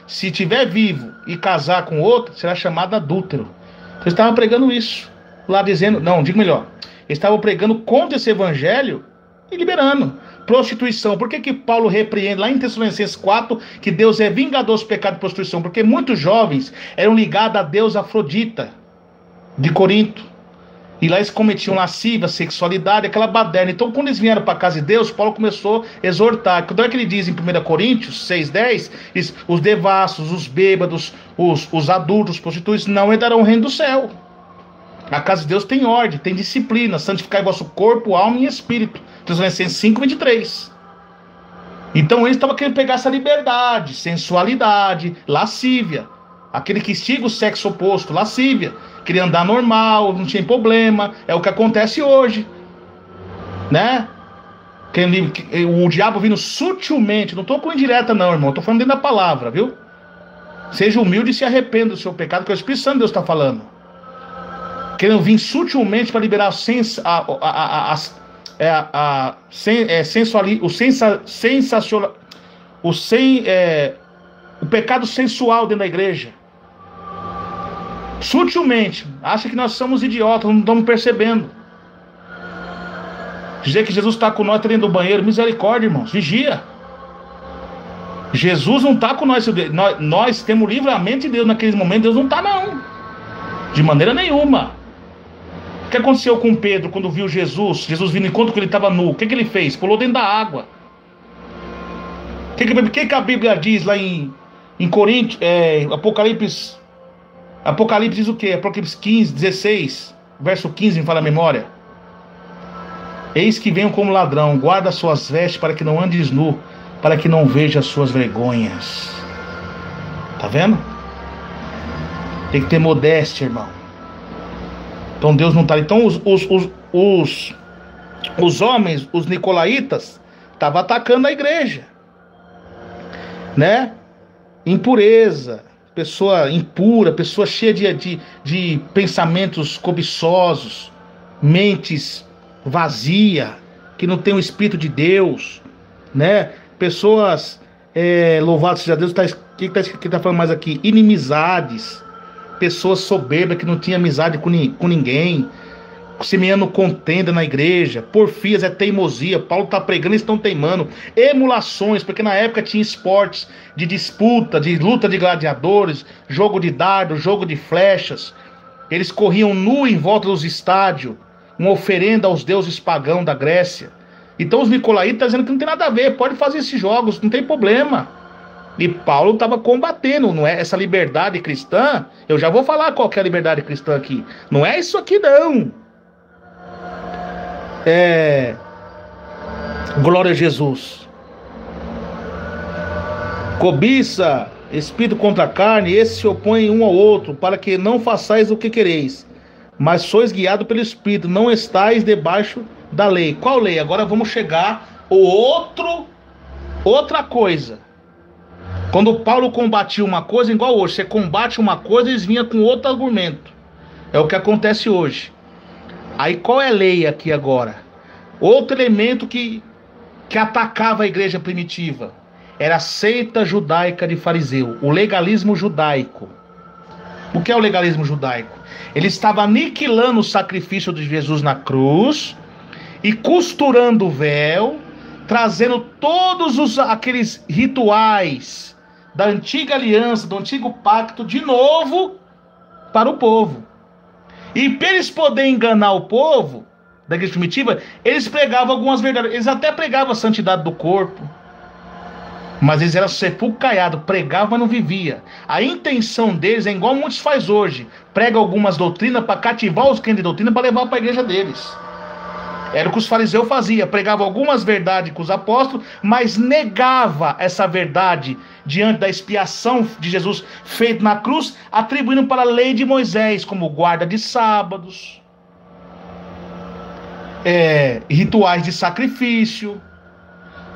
se tiver vivo e casar com outro, será chamado adúltero. Eles estavam pregando isso. lá dizendo, não, digo melhor, eles estavam pregando contra esse evangelho e liberando. Prostituição, por que Paulo repreende lá em Tessalonicenses 4 que Deus é vingador dos pecados de prostituição? Porque muitos jovens eram ligados a Deus Afrodita de Corinto, e lá eles cometiam lascívia, sexualidade, aquela baderna. Então quando eles vieram para a casa de Deus, Paulo começou a exortar. Então é que ele diz em 1 Coríntios 6,10, os devassos, os bêbados, os adultos, os prostitutos não herdarão o reino do céu. A casa de Deus tem ordem, tem disciplina, santificar vosso corpo, alma e espírito. Tessalonicenses 5,23. Então eles estavam querendo pegar essa liberdade, sensualidade, lascívia. Aquele que instiga o sexo oposto, lascívia. Queria andar normal, não tinha problema. É o que acontece hoje, né? O diabo vindo sutilmente. Não estou com indireta não, irmão. Estou falando dentro da palavra, viu? Seja humilde e se arrependa do seu pecado, que é o Espírito Santo de Deus está falando. Querendo vir sutilmente para liberar o pecado sensual dentro da igreja. Sutilmente. Acha que nós somos idiotas, não estamos percebendo. Dizer que Jesus está com nós dentro do banheiro, misericórdia, irmãos, vigia. Jesus não está com nós. Nós temos livramento de Deus naqueles momentos. Deus não está não, de maneira nenhuma. O que aconteceu com Pedro quando viu Jesus vindo enquanto ele estava nu? O que ele fez? Pulou dentro da água. O que a Bíblia diz lá em Coríntios, Apocalipse diz o quê? Apocalipse 15, 16, verso 15, me fala a memória. Eis que venho como ladrão, guarda suas vestes para que não andes nu, para que não veja as suas vergonhas. Tá vendo? Tem que ter modéstia, irmão. Então Deus não está... Então os homens, os nicolaítas, estavam atacando a igreja, né? Impureza, pessoa impura, pessoa cheia de pensamentos cobiçosos, mentes vazias, que não tem o Espírito de Deus, né? Pessoas, louvado seja Deus, que está falando mais aqui? Inimizades, pessoas soberbas que não tinham amizade com ninguém, semeando contenda na igreja, porfias, teimosia. Paulo está pregando, eles estão teimando. Emulações, porque na época tinha esportes de disputa, de luta de gladiadores, jogo de dardo, jogo de flechas. Eles corriam nu em volta dos estádios, uma oferenda aos deuses pagãos da Grécia. Então os nicolaítas estão dizendo que não tem nada a ver, pode fazer esses jogos, não tem problema. E Paulo estava combatendo, não é essa liberdade cristã. Eu já vou falar qual que é a liberdade cristã aqui. Não é isso aqui não. Glória a Jesus. Cobiça, espírito contra a carne, esses se opõem um ao outro, para que não façais o que quereis, mas sois guiados pelo Espírito, não estais debaixo da lei. Qual lei? Agora vamos chegar outra coisa. Quando Paulo combatia uma coisa, igual hoje, você combate uma coisa, eles vinham com outro argumento. É o que acontece hoje. Aí qual é a lei aqui agora? Outro elemento que atacava a igreja primitiva era a seita judaica de fariseu, o legalismo judaico. O que é o legalismo judaico? Ele estava aniquilando o sacrifício de Jesus na cruz e costurando o véu, trazendo todos aqueles rituais da antiga aliança, do antigo pacto, de novo para o povo. E para eles poderem enganar o povo da igreja primitiva, eles pregavam algumas verdades. Eles até pregavam a santidade do corpo, mas eles eram sepulcaiados, pregavam, mas não vivia. A intenção deles é igual muitos faz hoje: prega algumas doutrinas para cativar os crentes de doutrina para levar para a igreja deles. Era o que os fariseus faziam, pregavam algumas verdades com os apóstolos, mas negava essa verdade diante da expiação de Jesus feita na cruz, atribuindo para a lei de Moisés, como guarda de sábados, rituais de sacrifício,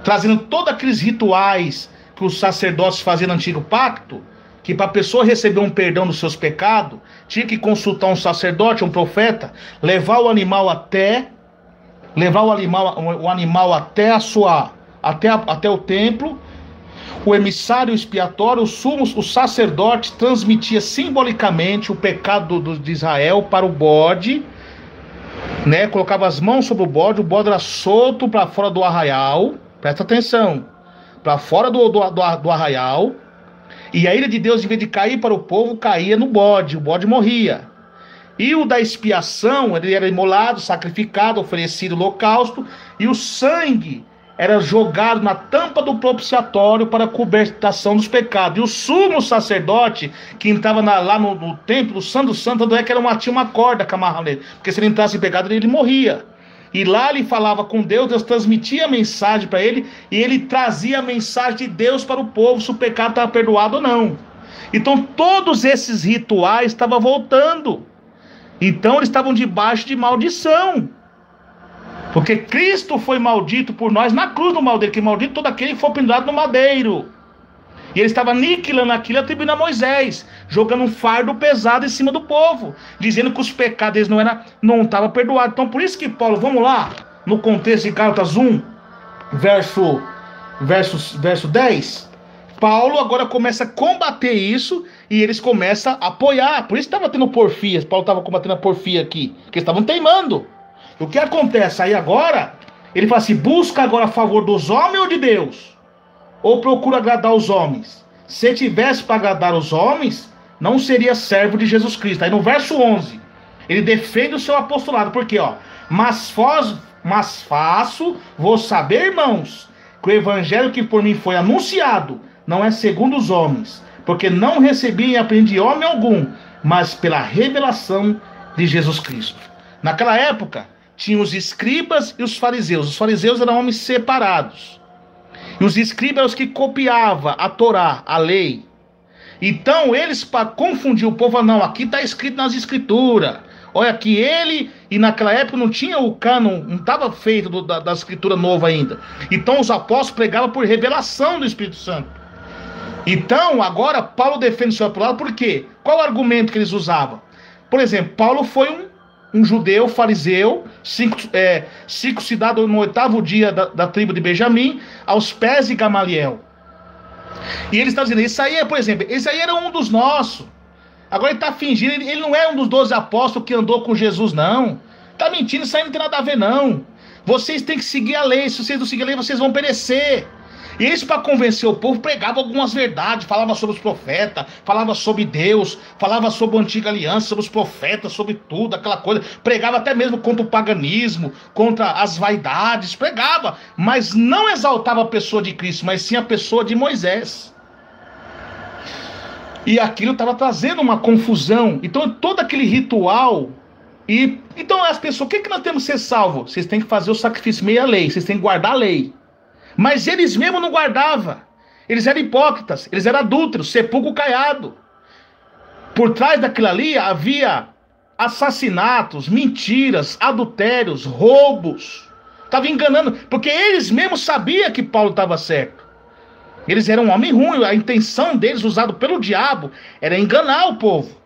trazendo todos aqueles rituais que os sacerdotes faziam no antigo pacto, que para a pessoa receber um perdão dos seus pecados, tinha que consultar um sacerdote, um profeta, levar o animal até o templo. O emissário expiatório, o sacerdote transmitia simbolicamente o pecado de Israel para o bode, né? Colocava as mãos sobre o bode era solto para fora do arraial, presta atenção, para fora do arraial, e a ira de Deus, em vez de cair para o povo, caía no bode, o bode morria. E o da expiação, ele era imolado, sacrificado, oferecido holocausto, e o sangue era jogado na tampa do propiciatório para a cobertação dos pecados. E o sumo sacerdote, que entrava lá no templo, o Santo Santo, tanto é que tinha uma corda que amarrava nele, porque se ele entrasse em pecado, ele morria. E lá ele falava com Deus, Deus transmitia a mensagem para ele, e ele trazia a mensagem de Deus para o povo, se o pecado estava perdoado ou não. Então todos esses rituais estavam voltando. Então eles estavam debaixo de maldição. Porque Cristo foi maldito por nós na cruz do madeiro, que maldito todo aquele que foi pendurado no madeiro. E ele estava aniquilando aquilo, atribuindo a Moisés, jogando um fardo pesado em cima do povo, dizendo que os pecados deles não estavam perdoados. Então por isso que Paulo, vamos lá, no contexto de Gálatas 1, verso 10, Paulo agora começa a combater isso e eles começam a apoiar. Por isso estava tendo porfia, Paulo estava combatendo a porfia aqui, porque eles estavam teimando. O que acontece aí agora? Ele fala assim: busca agora a favor dos homens ou de Deus? Ou procura agradar os homens? Se tivesse para agradar os homens, não seria servo de Jesus Cristo. Aí no verso 11, ele defende o seu apostolado, porque mas faço-vos saber, irmãos, que o evangelho que por mim foi anunciado não é segundo os homens, porque não recebi e aprendi homem algum, mas pela revelação de Jesus Cristo. Naquela época, tinha os escribas e os fariseus. Os fariseus eram homens separados. E os escribas eram os que copiavam a Torá, a lei. Então, eles, para confundir o povo, não, aqui está escrito nas escrituras. Olha aqui, e naquela época não tinha o cânon, não estava feito da escritura nova ainda. Então, os apóstolos pregavam por revelação do Espírito Santo. Então, agora, Paulo defende o seu apostolado, por quê? Qual o argumento que eles usavam? Por exemplo, Paulo foi um judeu, fariseu, circuncidado no 8º dia da tribo de Benjamim, aos pés de Gamaliel. E ele está dizendo, isso aí por exemplo, esse aí era um dos nossos. Agora ele está fingindo, ele não é um dos 12 apóstolos que andou com Jesus, não. Está mentindo, isso aí não tem nada a ver, não. Vocês têm que seguir a lei, se vocês não seguirem a lei, vocês vão perecer. E eles, para convencer o povo, pregavam algumas verdades, falavam sobre os profetas, falavam sobre Deus, falavam sobre a antiga aliança, sobre os profetas, sobre tudo, aquela coisa. Pregava até mesmo contra o paganismo, contra as vaidades, pregava, mas não exaltava a pessoa de Cristo, mas sim a pessoa de Moisés. E aquilo estava trazendo uma confusão. Então todo aquele ritual... Então as pessoas, o que nós temos que ser salvos? Vocês têm que fazer o sacrifício meio a lei, vocês têm que guardar a lei. Mas eles mesmo não guardavam. Eles eram hipócritas, eles eram adúlteros, sepulcro caiado. Por trás daquilo ali havia assassinatos, mentiras, adultérios, roubos. Estavam enganando, porque eles mesmos sabiam que Paulo estava certo. Eles eram um homem ruim, a intenção deles, usado pelo diabo, era enganar o povo.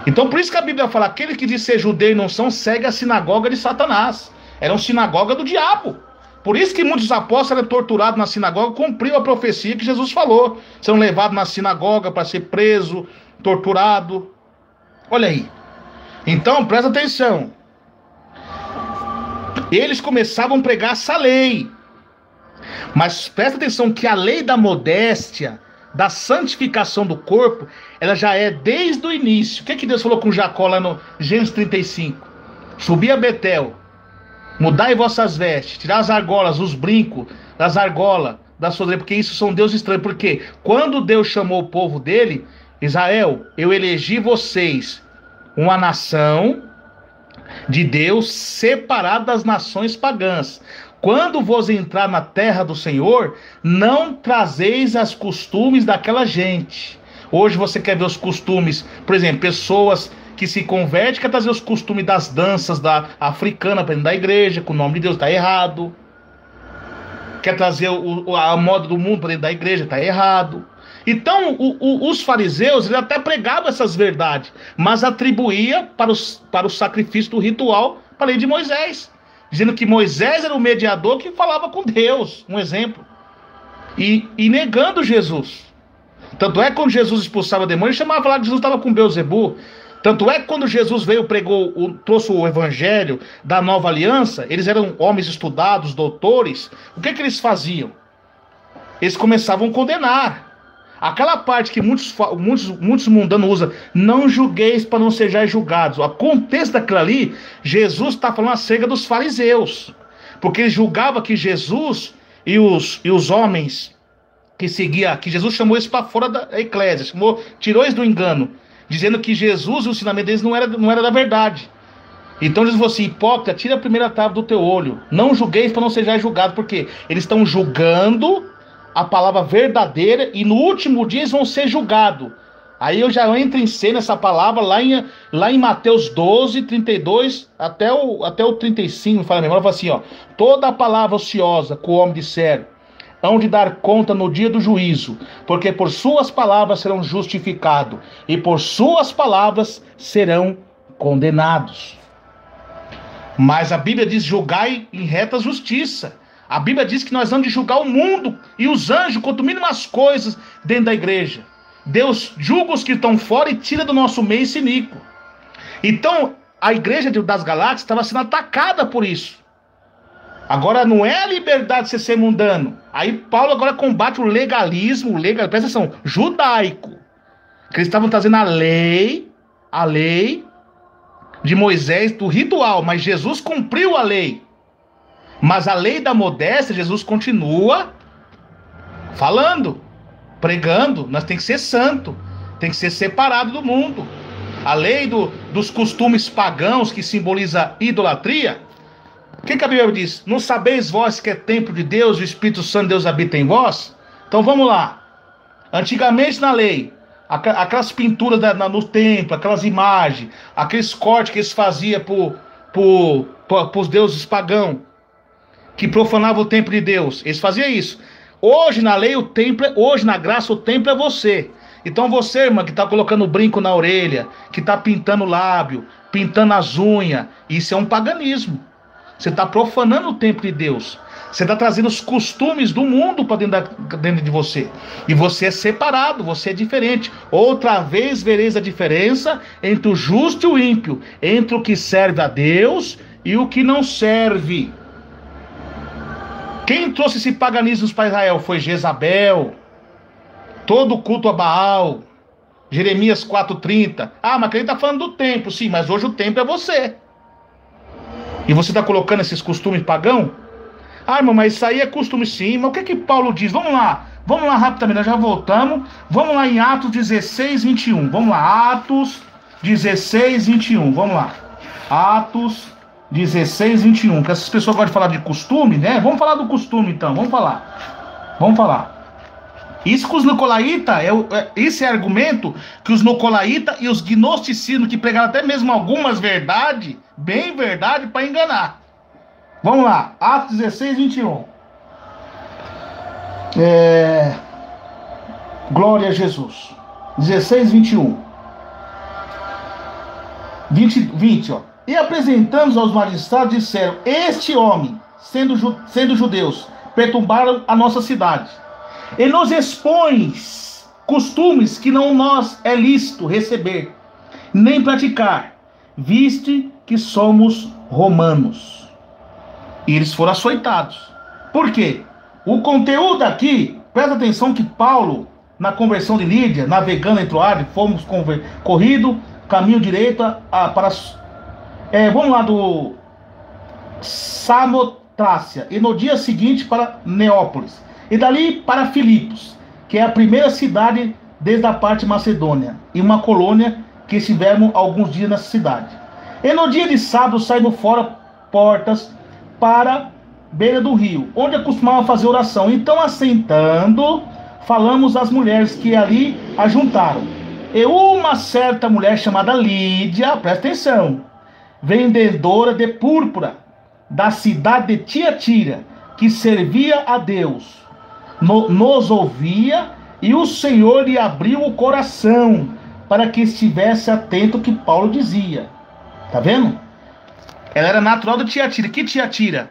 Então por isso que a Bíblia fala, aquele que diz ser judeu e não são, segue a sinagoga de Satanás. Era uma sinagoga do diabo. Por isso que muitos apóstolos eram torturados na sinagoga, cumpriu a profecia que Jesus falou. São levados na sinagoga para ser preso, torturado. Olha aí. Então, presta atenção. Eles começavam a pregar essa lei. Mas presta atenção que a lei da modéstia, da santificação do corpo, ela já é desde o início. O que Deus falou com Jacó lá no Gênesis 35? Subi a Betel. Mudai vossas vestes, tirar as argolas, os brincos das argolas, das suas, porque isso são deuses estranhos. Porque quando Deus chamou o povo dele, Israel, eu elegi vocês uma nação de Deus separada das nações pagãs. Quando vos entrar na terra do Senhor, não trazeis os costumes daquela gente. Hoje você quer ver os costumes, por exemplo, pessoas que se converte, quer trazer os costumes das danças da africana para dentro da igreja, com o nome de Deus, está errado. Quer trazer a moda do mundo para dentro da igreja, está errado. Então, os fariseus, eles até pregavam essas verdades, mas atribuía para o sacrifício do ritual, para a lei de Moisés, dizendo que Moisés era o mediador que falava com Deus, um exemplo, e negando Jesus. Tanto é que quando Jesus expulsava demônio, ele chamava lá que Jesus estava com Beelzebu. Tanto é que quando Jesus veio, trouxe o evangelho da nova aliança, eles eram homens estudados, doutores. O que eles faziam? Eles começavam a condenar. Aquela parte que muitos mundanos usam, não julgueis para não sejais julgados. O contexto daquilo ali, Jesus está falando acerca dos fariseus. Porque ele julgava que Jesus e os homens que seguiam, que Jesus chamou eles para fora da eclésia, tirou eles do engano, dizendo que Jesus e o ensinamento deles não era da verdade. Então eles falaram assim: hipócrita, tira a primeira tábua do teu olho, não julgueis para não sejais julgados, porque eles estão julgando a palavra verdadeira e no último dia eles vão ser julgados. Aí eu já entro em cena essa palavra lá em Mateus 12, 32 até o 35, fala a memória, fala assim, ó: toda a palavra ociosa que o homem disser, hão de dar conta no dia do juízo, porque por suas palavras serão justificados, e por suas palavras serão condenados. Mas a Bíblia diz: julgai em reta justiça. A Bíblia diz que nós vamos julgar o mundo e os anjos quanto mínimas coisas dentro da igreja. Deus julga os que estão fora e tira do nosso meio esse iníquo. Então, a igreja das Galáxias estava sendo atacada por isso. Agora, não é a liberdade de você ser mundano. Aí Paulo agora combate o legalismo, presta atenção, judaico. Que eles estavam trazendo a lei de Moisés, do ritual, mas Jesus cumpriu a lei. Mas a lei da modéstia, Jesus continua falando, pregando. Nós tem que ser santo, tem que ser separado do mundo. A lei dos costumes pagãos, que simboliza idolatria. O que a Bíblia diz? Não sabeis vós que é templo de Deus e o Espírito Santo de Deus habita em vós? Então vamos lá. Antigamente na lei, aquelas pinturas no templo, aquelas imagens, aqueles cortes que eles faziam para os deuses pagãos, que profanavam o templo de Deus, eles faziam isso. Hoje na lei, hoje na graça, o templo é você. Então você, irmã, que está colocando brinco na orelha, que está pintando o lábio, pintando as unhas, isso é um paganismo. Você está profanando o templo de Deus. Você está trazendo os costumes do mundo para dentro de você. E você é separado, você é diferente. Outra vez vereis a diferença entre o justo e o ímpio, entre o que serve a Deus e o que não serve. Quem trouxe esse paganismo para Israel foi Jezabel. Todo o culto a Baal. Jeremias 4,30. Ah, mas ele está falando do templo. Sim, mas hoje o templo é você. E você está colocando esses costumes pagãos? Ah, irmão, mas isso aí é costume sim. Mas o que Paulo diz? Vamos lá rapidamente, nós já voltamos. Vamos lá em Atos 16, 21. Vamos lá, Atos 16, 21. Vamos lá. Atos 16, 21. Que essas pessoas gostam de falar de costume, né? Vamos falar do costume então, vamos falar. Isso que os nicolaítas, esse é argumento que os nicolaítas e os gnosticismos, que pregaram até mesmo algumas verdades, bem verdade, para enganar. Vamos lá, Atos 16, 21. Glória a Jesus. 16, 21. 20, ó. E apresentamos aos magistrados, disseram: este homem, sendo judeus, perturbaram a nossa cidade. E nos expões costumes que não nós é lícito receber, nem praticar, viste que somos romanos. E eles foram açoitados. Por quê? O conteúdo aqui, presta atenção que Paulo, na conversão de Lídia, navegando entre o ar, fomos corrido, caminho direito para... vamos lá do Samotrácia, e no dia seguinte para Neópolis, e dali para Filipos, que é a primeira cidade desde a parte macedônia, e uma colônia que estivemos alguns dias nessa cidade. E no dia de sábado saímos fora portas para beira do rio, onde acostumava fazer oração. Então, assentando, falamos às mulheres que ali ajuntaram. E uma certa mulher chamada Lídia, presta atenção, vendedora de púrpura da cidade de Tiatira, que servia a Deus, nos ouvia, e o Senhor lhe abriu o coração para que estivesse atento ao que Paulo dizia. Tá vendo? Ela era natural de Tiatira. Que Tiatira?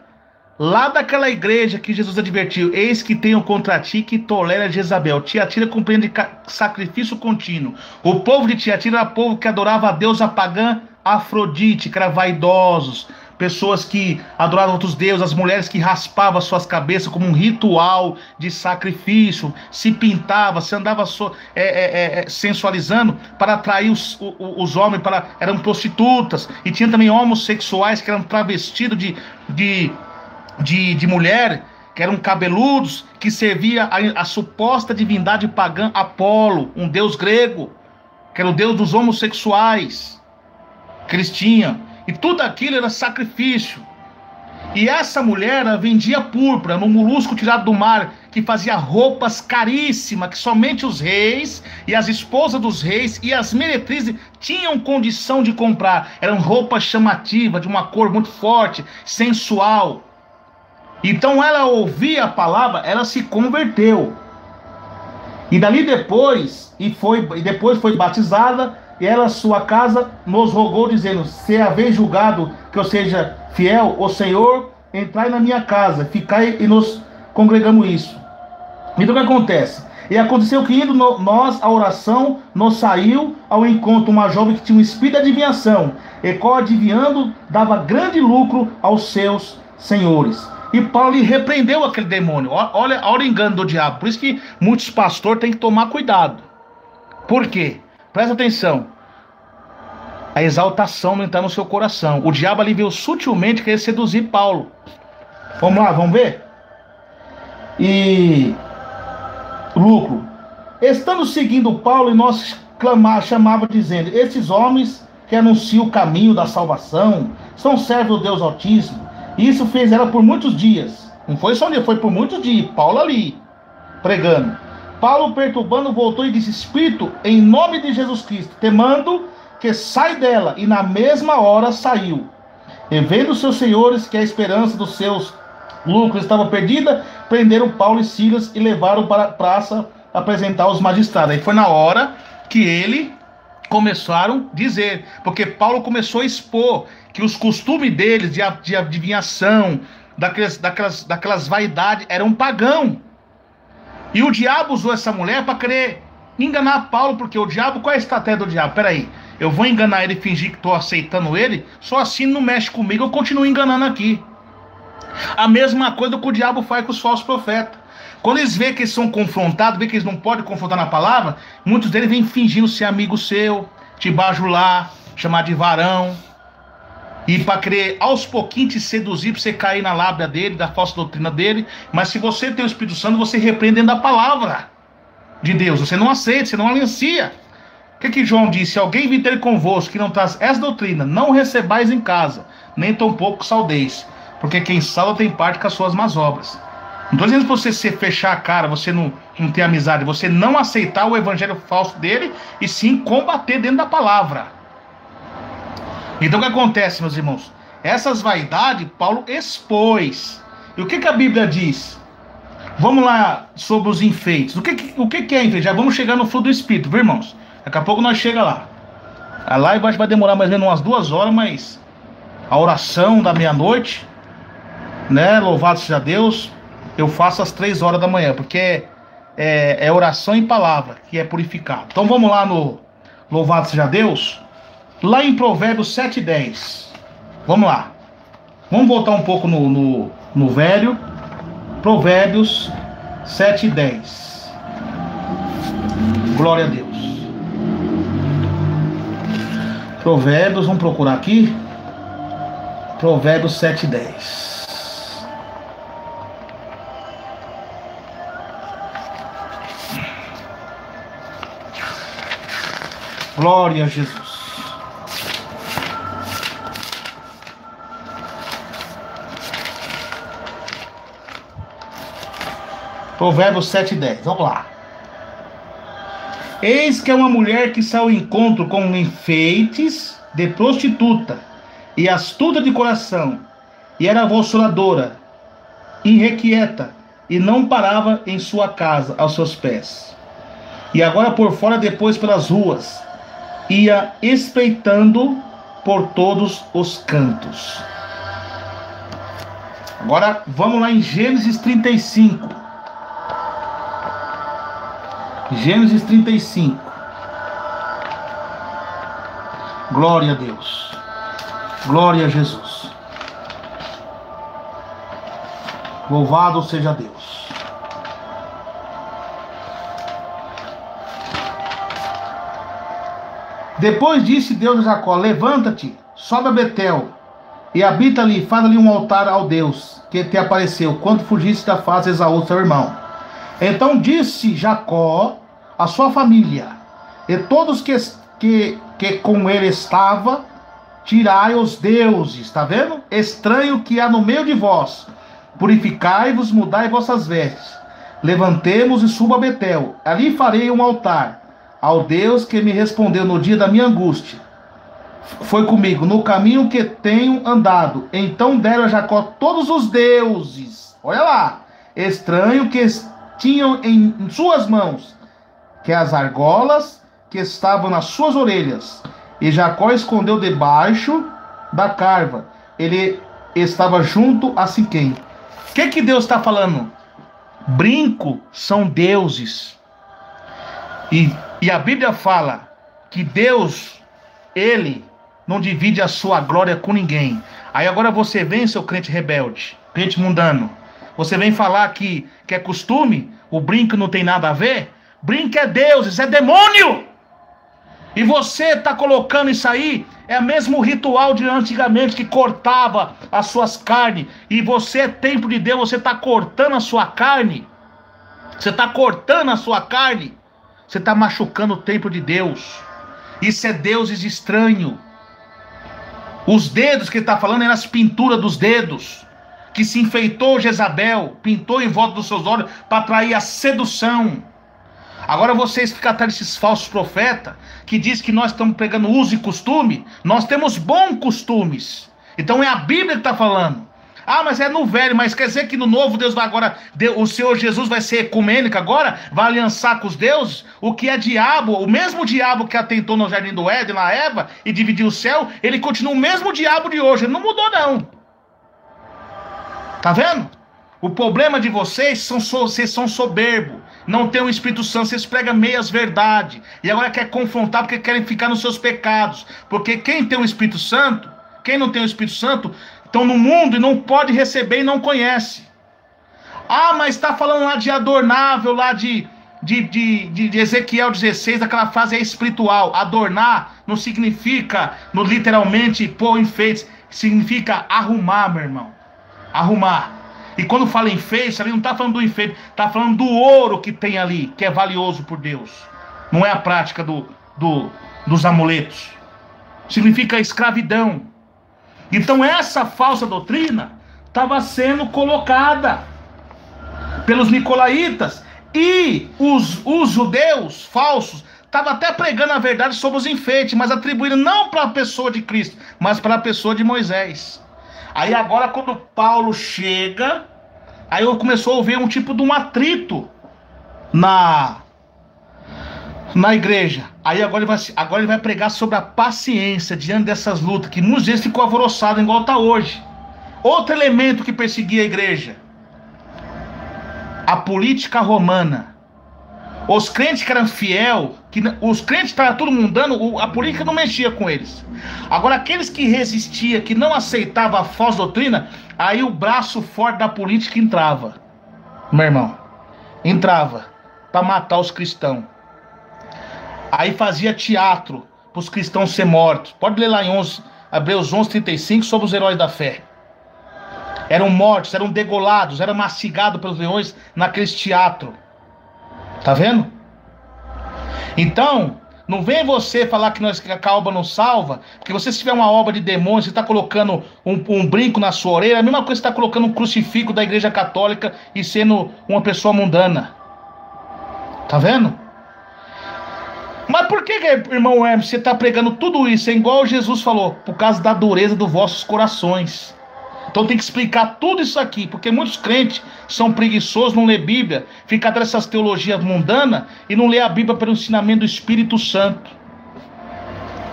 lá daquela igreja que Jesus advertiu: eis que tenho contra ti que tolera Jezabel. Tiatira compreende sacrifício contínuo. O povo de Tiatira era povo que adorava a deusa pagã Afrodite, que era vaidosos, pessoas que adoravam outros deuses, as mulheres que raspavam suas cabeças como um ritual de sacrifício, se pintava, se andava sensualizando para atrair os homens, eram prostitutas. E tinha também homossexuais que eram travestidos de mulher, que eram cabeludos, que servia a suposta divindade pagã Apolo, um deus grego, que era o deus dos homossexuais que eles tinham. E tudo aquilo era sacrifício. E essa mulher, ela vendia púrpura no molusco tirado do mar, que fazia roupas caríssimas, que somente os reis e as esposas dos reis e as meretrizes tinham condição de comprar. Eram roupas chamativas, de uma cor muito forte, sensual. Então ela ouvia a palavra, ela se converteu. E dali depois, depois foi batizada. E ela, sua casa, nos rogou, dizendo: se haver julgado que eu seja fiel, o Senhor, entrai na minha casa, ficai, e nos congregamos isso. Então o que acontece? E aconteceu que, indo nós à oração, nos saiu ao encontro uma jovem que tinha um espírito de adivinhação, e qual, adivinhando, dava grande lucro aos seus senhores. E Paulo lhe repreendeu aquele demônio. Olha o engano do diabo. Por isso que muitos pastores têm que tomar cuidado. Por quê? Presta atenção. A exaltação não está no seu coração. O diabo ali veio sutilmente querer seduzir Paulo. Vamos lá, vamos ver? E lucro. Estando seguindo Paulo, e nós chamava dizendo: esses homens que anunciam o caminho da salvação são servos do Deus Altíssimo. E isso fez ela por muitos dias. Não foi só um dia, foi por muitos dias. Paulo ali, pregando. Paulo, perturbando, voltou e disse: Espírito, em nome de Jesus Cristo, te mando que sai dela. E na mesma hora saiu. E vendo seus senhores que a esperança dos seus lucros estava perdida, prenderam Paulo e Silas e levaram para a praça apresentar aos magistrados. Aí foi na hora que ele começaram a dizer, porque Paulo começou a expor que os costumes deles de adivinhação, daquelas vaidades, eram pagãos. E o diabo usou essa mulher para querer enganar Paulo, porque o diabo, qual é a estratégia do diabo? Peraí, eu vou enganar ele e fingir que estou aceitando ele, só assim não mexe comigo, eu continuo enganando aqui. A mesma coisa que o diabo faz com os falsos profetas. Quando eles veem que eles são confrontados, veem que eles não podem confrontar na palavra, muitos deles vêm fingindo ser amigo seu, te bajular, chamar de varão, e para querer aos pouquinhos te seduzir, para você cair na lábia dele, da falsa doutrina dele. Mas se você tem o Espírito Santo, você repreende dentro da palavra de Deus. Você não aceita, você não aliancia. O que João disse? Se alguém vir ter convosco que não traz essa doutrina, não recebais em casa, nem tampouco saudeis, porque quem salva tem parte com as suas más obras. Não estou dizendo para você se fechar a cara, você não ter amizade, você não aceitar o evangelho falso dele, e sim combater dentro da palavra. Então o que acontece, meus irmãos? Essas vaidades Paulo expôs. E o que a Bíblia diz? Vamos lá sobre os enfeites. O que é enfeite? Já vamos chegar no fruto do Espírito, viu, irmãos? Daqui a pouco nós chegamos lá. A live vai demorar mais ou menos umas 2 horas, mas a oração da meia-noite, né? Louvado seja Deus, eu faço às 3 horas da manhã, porque é oração e palavra que é purificado. Então vamos lá no Louvado seja Deus. Lá em Provérbios 7:10. Vamos lá. Vamos voltar um pouco no velho. Provérbios 7:10. Glória a Deus. Provérbios, vamos procurar aqui. Provérbios 7:10. Glória a Jesus. Provérbios 7:10, vamos lá. Eis que é uma mulher que saiu ao encontro com enfeites de prostituta, e astuta de coração, e era vaciladora, irrequieta, e não parava em sua casa aos seus pés. E agora por fora, depois pelas ruas, ia espreitando por todos os cantos. Agora vamos lá em Gênesis 35. Gênesis 35. Glória a Deus. Glória a Jesus. Louvado seja Deus. Depois disse Deus a Jacó: levanta-te, sobe a Betel, e habita ali, faz ali um altar ao Deus que te apareceu, quando fugiste da face de Esaú, seu irmão. Então disse Jacó a sua família, e todos que com ele estava: tirai os deuses, está vendo? Estranho que há no meio de vós, purificai-vos, mudai vossas vestes, levantemos e suba a Betel, ali farei um altar ao Deus que me respondeu no dia da minha angústia, foi comigo no caminho que tenho andado. Então deram a Jacó todos os deuses, olha lá, estranho que tinham em suas mãos, que as argolas que estavam nas suas orelhas, e Jacó escondeu debaixo da carva, ele estava junto a Siquém. O que Deus está falando? Brinco são deuses. E a Bíblia fala que Deus, Ele não divide a sua glória com ninguém. Aí agora você vem, seu crente rebelde, crente mundano, você vem falar que é costume, o brinco não tem nada a ver? Brinco é deuses, é demônio! E você está colocando isso aí, é o mesmo ritual de antigamente que cortava as suas carnes. E você é templo de Deus, você está cortando a sua carne. Você está cortando a sua carne. Você está machucando o templo de Deus. Isso é deuses estranho. Os dedos que ele está falando eram as pinturas dos dedos, que se enfeitou Jezabel, pintou em volta dos seus olhos para atrair a sedução. Agora vocês ficam atrás desses falsos profetas que diz que nós estamos pegando uso e costume. Nós temos bons costumes. Então é a Bíblia que está falando. Ah, mas é no velho, mas quer dizer que no novo Deus vai agora, o Senhor Jesus vai ser ecumênico agora? Vai aliançar com os deuses? O que é diabo, o mesmo diabo que atentou no jardim do Éden, na Eva, e dividiu o céu, ele continua o mesmo diabo de hoje, ele não mudou não. Tá vendo? O problema de vocês, vocês são soberbos, não tem o Espírito Santo, vocês pregam meias verdade, e agora quer confrontar porque querem ficar nos seus pecados, porque quem tem o Espírito Santo, quem não tem o Espírito Santo, estão no mundo e não pode receber e não conhece. Ah, mas está falando lá de adornável, lá de Ezequiel 16, aquela fase é espiritual. Adornar não significa, literalmente, pôr enfeites, significa arrumar, meu irmão. Arrumar. E quando fala enfeite, ali não está falando do enfeite, está falando do ouro que tem ali, que é valioso por Deus. Não é a prática dos amuletos. Significa escravidão. Então essa falsa doutrina estava sendo colocada pelos nicolaítas, e os judeus falsos estavam até pregando a verdade sobre os enfeites, mas atribuindo não para a pessoa de Cristo, mas para a pessoa de Moisés. Aí agora quando Paulo chega, aí começou a ouvir um tipo de um atrito na igreja. Aí agora ele vai pregar sobre a paciência diante dessas lutas, que muitas vezes ficou alvoroçado igual está hoje. Outro elemento que perseguia a igreja: a política romana. Os crentes que eram fiel, os crentes que estavam todo mundo dando, a política não mexia com eles. Agora aqueles que resistiam, que não aceitavam a falsa doutrina, aí o braço forte da política entrava, meu irmão, entrava para matar os cristãos. Aí fazia teatro para os cristãos ser mortos. Pode ler lá em Hebreus 11:35 sobre os heróis da fé. Eram mortos, eram degolados, eram mastigados pelos leões naqueles teatros. Tá vendo? Então, não vem você falar que a alma não salva, porque você, se tiver uma obra de demônio, você está colocando um brinco na sua orelha, é a mesma coisa que você está colocando um crucifixo da igreja católica e sendo uma pessoa mundana. Tá vendo? Mas por que, irmão Hermes, você está pregando tudo isso? É igual Jesus falou, por causa da dureza dos vossos corações. Então tem que explicar tudo isso aqui, porque muitos crentes são preguiçosos, não lê Bíblia, fica atrás dessas teologias mundanas e não lê a Bíblia pelo ensinamento do Espírito Santo.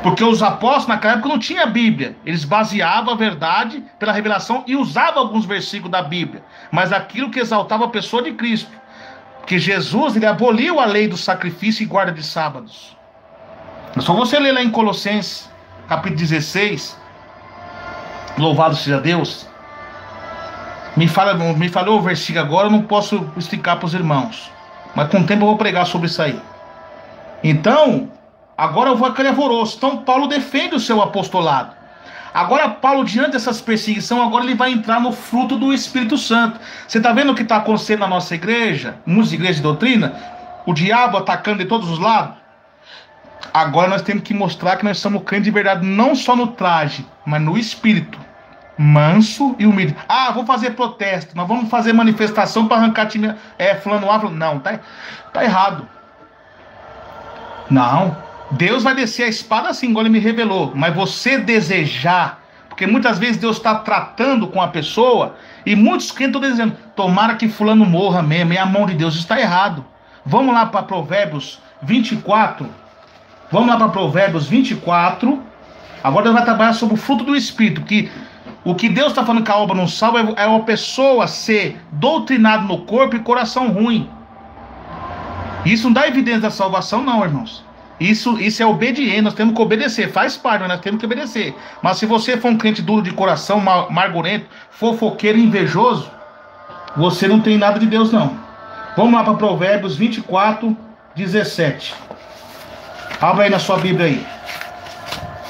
Porque os apóstolos naquela época não tinham Bíblia. Eles baseavam a verdade pela revelação e usavam alguns versículos da Bíblia. Mas aquilo que exaltava a pessoa de Cristo. Que Jesus, ele aboliu a lei do sacrifício e guarda de sábados. É só você ler lá em Colossenses, capítulo 16. Louvado seja Deus. Me falou o versículo agora, eu não posso explicar para os irmãos. Mas com o tempo eu vou pregar sobre isso aí. Então, agora eu vou aquele alvoroço. Então Paulo defende o seu apostolado. Agora Paulo, diante dessas perseguições, agora ele vai entrar no fruto do Espírito Santo. Você está vendo o que está acontecendo na nossa igreja? Muitas igrejas de doutrina? O diabo atacando de todos os lados? Agora nós temos que mostrar que nós somos crentes de verdade, não só no traje, mas no espírito. Manso e humilde. Ah, vou fazer protesto, nós vamos fazer manifestação para arrancar time. Fulano A, não, tá errado. Não. Deus vai descer a espada assim, igual ele me revelou. Mas você desejar, porque muitas vezes Deus está tratando com a pessoa, e muitos crentes estão dizendo, tomara que fulano morra mesmo, é a mão de Deus. Isso está errado. Vamos lá para Provérbios 24. Vamos lá para Provérbios 24. Agora Deus vai trabalhar sobre o fruto do Espírito, que o que Deus está falando que a obra não salva é uma pessoa ser doutrinada no corpo e coração ruim. Isso não dá evidência da salvação, não, irmãos. Isso é obediência, nós temos que obedecer, faz parte, mas nós temos que obedecer. Mas se você for um crente duro de coração, amargurento, fofoqueiro, invejoso, você não tem nada de Deus, não. Vamos lá para Provérbios 24, 17. Abra aí na sua Bíblia aí.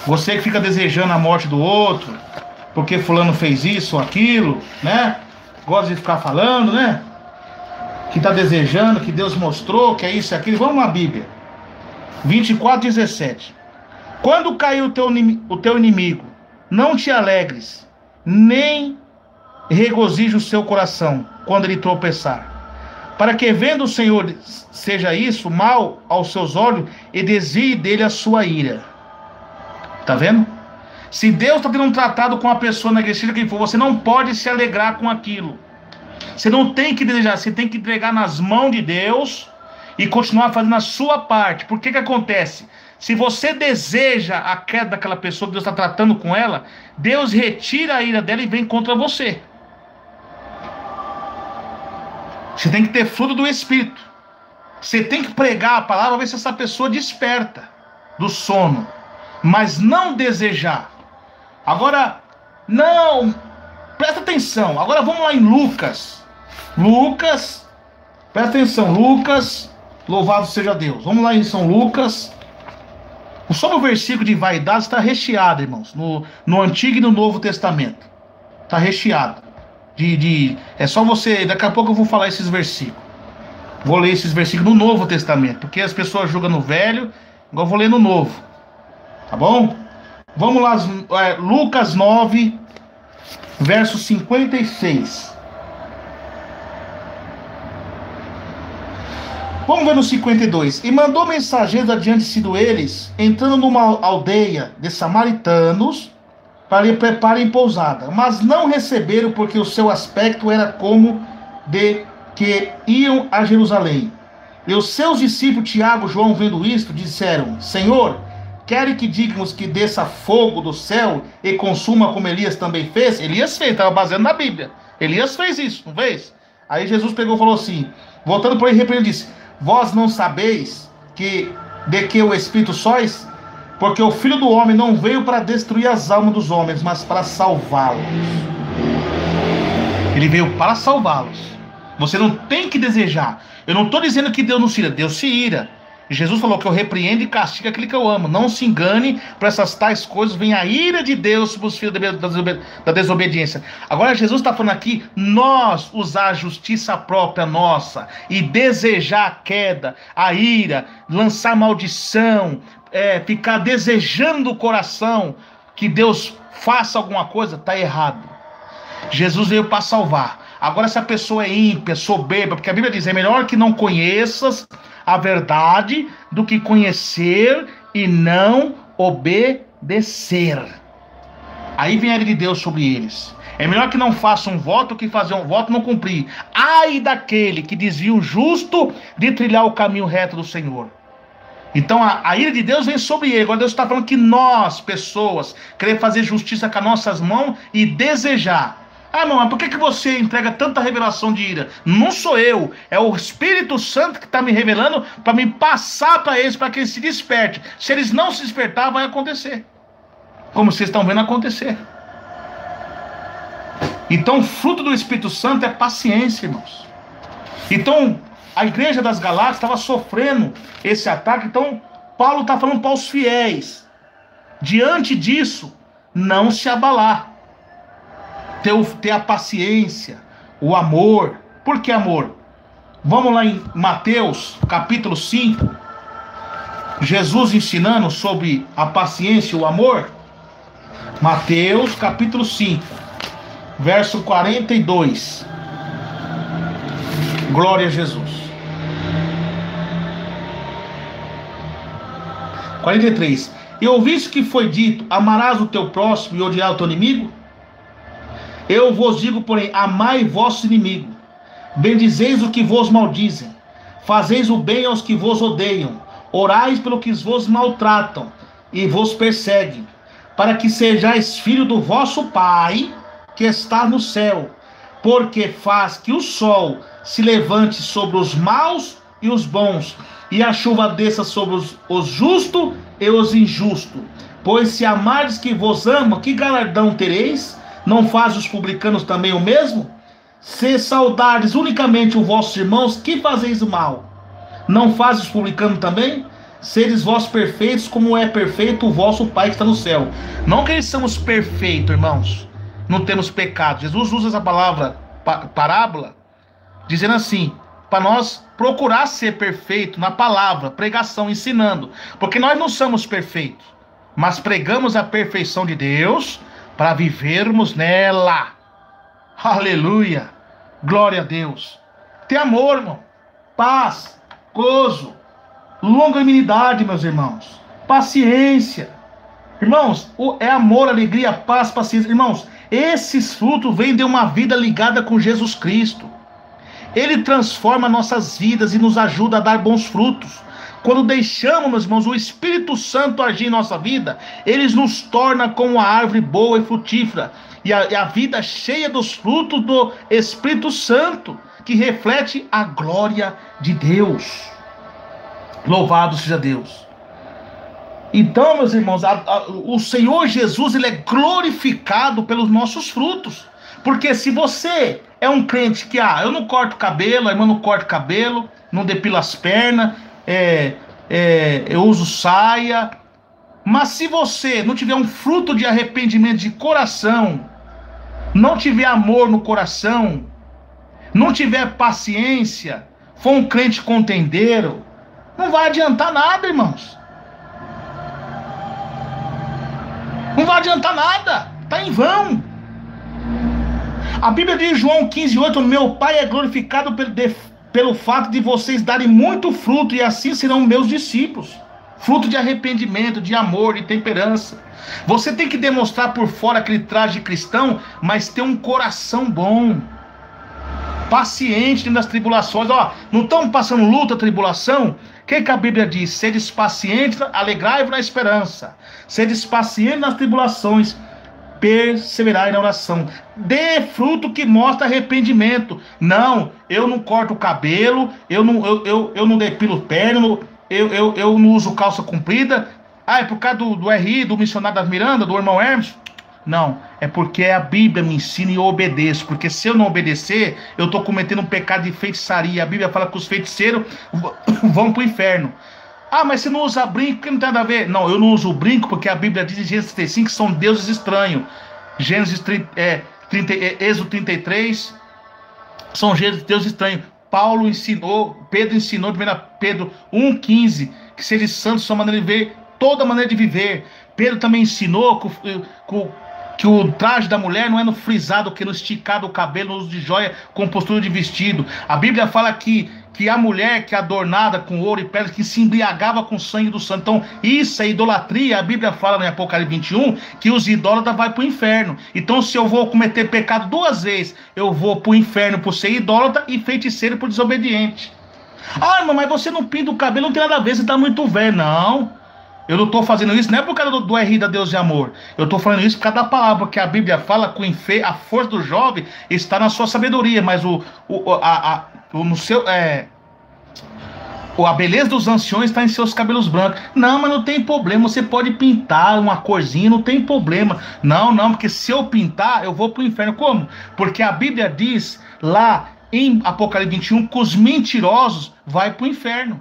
Você que fica desejando a morte do outro, porque fulano fez isso ou aquilo, né? Gosta de ficar falando, né? Que está desejando, que Deus mostrou, que é isso e aquilo. Vamos na Bíblia. 24, 17. Quando cair o teu inimigo, não te alegres, nem regozije o seu coração quando ele tropeçar. Para que vendo o Senhor seja isso mal aos seus olhos e desvie dele a sua ira. Tá vendo? Se Deus está tendo um tratado com a pessoa na igreja, quem for, você não pode se alegrar com aquilo. Você não tem que desejar, você tem que entregar nas mãos de Deus e continuar fazendo a sua parte. Por que acontece? Se você deseja a queda daquela pessoa que Deus está tratando com ela, Deus retira a ira dela e vem contra você. Você tem que ter fruto do Espírito. Você tem que pregar a palavra para ver se essa pessoa desperta do sono. Mas não desejar. Agora, não, presta atenção. Agora vamos lá em Lucas. Lucas, presta atenção, Lucas, louvado seja Deus. Vamos lá em São Lucas. Sobre o versículo de vaidade está recheado, irmãos, no Antigo e no Novo Testamento. Está recheado. É só você, daqui a pouco eu vou falar esses versículos. Vou ler esses versículos no Novo Testamento, porque as pessoas julgam no Velho, igual eu vou ler no Novo. Tá bom? Vamos lá, Lucas 9, verso 56. Vamos ver no 52. E mandou mensageiros adiante deles, entrando numa aldeia de samaritanos, para lhe preparem pousada. Mas não receberam, porque o seu aspecto era como de que iam a Jerusalém. E os seus discípulos, Tiago e João, vendo isto, disseram: Senhor, quer que digamos que desça fogo do céu e consuma como Elias também fez? Elias fez, estava baseado na Bíblia. Elias fez isso, não fez? Aí Jesus pegou e falou assim, voltando por ele, repreendeu e disse: Vós não sabeis de que o Espírito sois? Porque o Filho do Homem não veio para destruir as almas dos homens, mas para salvá-los. Ele veio para salvá-los. Você não tem que desejar. Eu não estou dizendo que Deus não se ira. Deus se ira. Jesus falou que eu repreendo e castigo aquele que eu amo. Não se engane, para essas tais coisas vem a ira de Deus sobre os filhos da desobediência. Agora Jesus está falando aqui, nós usar a justiça própria nossa e desejar a queda, a ira, lançar maldição, ficar desejando o coração que Deus faça alguma coisa, está errado. Jesus veio para salvar. Agora, se a pessoa é ímpia, soberba, porque a Bíblia diz, é melhor que não conheças a verdade do que conhecer e não obedecer. Aí vem a ira de Deus sobre eles. É melhor que não faça um voto que fazer um voto e não cumprir. Ai daquele que desvia o justo de trilhar o caminho reto do Senhor. Então a ira de Deus vem sobre ele. Agora Deus está falando que nós, pessoas, queremos fazer justiça com as nossas mãos e desejar. Ah, não, mas por que você entrega tanta revelação de ira? Não sou eu, é o Espírito Santo que está me revelando para me passar para eles, para que eles se despertem. Se eles não se despertar, vai acontecer. Como vocês estão vendo acontecer. Então o fruto do Espírito Santo é paciência, irmãos. Então a igreja das Galáxias estava sofrendo esse ataque. Então Paulo está falando para os fiéis, diante disso, não se abalar. Ter a paciência, o amor. Por que amor? Vamos lá em Mateus capítulo 5. Jesus ensinando sobre a paciência e o amor. Mateus capítulo 5, verso 42. Glória a Jesus. 43. E ouviste que foi dito: amarás o teu próximo e odiarás o teu inimigo? Eu vos digo, porém, amai vosso inimigo, bendizeis o que vos maldizem, fazeis o bem aos que vos odeiam, orais pelo que vos maltratam e vos perseguem, para que sejais filho do vosso Pai que está no céu, porque faz que o sol se levante sobre os maus e os bons, e a chuva desça sobre os justos e os injustos. Pois se amardes que vos amam, que galardão tereis? Não faz os publicanos também o mesmo? Se saudardes unicamente os vossos irmãos, que fazeis o mal? Não faz os publicanos também? Seres vós perfeitos, como é perfeito o vosso Pai que está no céu. Não que eles somos perfeitos, irmãos, não temos pecado. Jesus usa essa palavra, parábola, dizendo assim, para nós procurar ser perfeito na palavra, pregação, ensinando. Porque nós não somos perfeitos, mas pregamos a perfeição de Deus para vivermos nela. Aleluia, glória a Deus. Ter amor, irmão, paz, gozo, longanimidade, meus irmãos, paciência. Irmãos, é amor, alegria, paz, paciência. Irmãos, esses frutos vêm de uma vida ligada com Jesus Cristo. Ele transforma nossas vidas e nos ajuda a dar bons frutos. Quando deixamos, meus irmãos, o Espírito Santo agir em nossa vida, ele nos torna como uma árvore boa e frutífera. E a vida cheia dos frutos do Espírito Santo, que reflete a glória de Deus. Louvado seja Deus. Então, meus irmãos, o Senhor Jesus, ele é glorificado pelos nossos frutos. Porque se você é um crente que, eu não corto cabelo, a irmã não corta cabelo, não depila as pernas, eu uso saia, mas se você não tiver um fruto de arrependimento de coração, não tiver amor no coração, não tiver paciência, for um crente contendeiro, não vai adiantar nada, irmãos. Não vai adiantar nada, está em vão. A Bíblia diz em João 15:8, meu Pai é glorificado pelo fato de vocês darem muito fruto, e assim serão meus discípulos. Fruto de arrependimento, de amor, de temperança. Você tem que demonstrar por fora aquele traje cristão, mas ter um coração bom, paciente nas tribulações. Não estamos passando luta, tribulação? O que a Bíblia diz? Sedes pacientes, alegrai-vos na esperança. Sedes pacientes nas tribulações, perseverai na oração. Dê fruto que mostra arrependimento. Não, eu não corto o cabelo, eu não depilo perna, eu não uso calça comprida. É por causa do RI, do missionário das Miranda, do irmão Hermes? Não, é porque a Bíblia me ensina e eu obedeço. Porque se eu não obedecer, eu estou cometendo um pecado de feitiçaria. A Bíblia fala que os feiticeiros vão para o inferno. Mas você não usa brinco, que não tem nada a ver. Não, eu não uso brinco porque a Bíblia diz em Gênesis 35 que são deuses estranhos. Êxodo 33 são deuses estranhos. Pedro ensinou em 1 Pedro 1,15 que seres santos são maneira de ver, toda maneira de viver. Pedro também ensinou que o traje da mulher não é no frisado, que no esticado o cabelo, no uso de joia, com postura de vestido. A Bíblia fala que a mulher que é adornada com ouro e pedras, que se embriagava com o sangue do santo. Então isso é idolatria. A Bíblia fala em Apocalipse 21 que os idólatras vão para o inferno. Então se eu vou cometer pecado duas vezes, eu vou para o inferno por ser idólatra e feiticeiro por desobediente. Ah, irmão, mas você não pinta o cabelo, não tem nada a ver, você tá muito velho. Não, eu não tô fazendo isso, não é por causa do RI da Deus de Amor. Eu tô falando isso por causa da palavra, porque a Bíblia fala que a força do jovem está na sua sabedoria, mas a beleza dos anciões está em seus cabelos brancos. Não, mas não tem problema, você pode pintar uma corzinha, não tem problema. Não, porque se eu pintar, eu vou pro inferno. Como? Porque a Bíblia diz lá em Apocalipse 21 que os mentirosos vão pro inferno.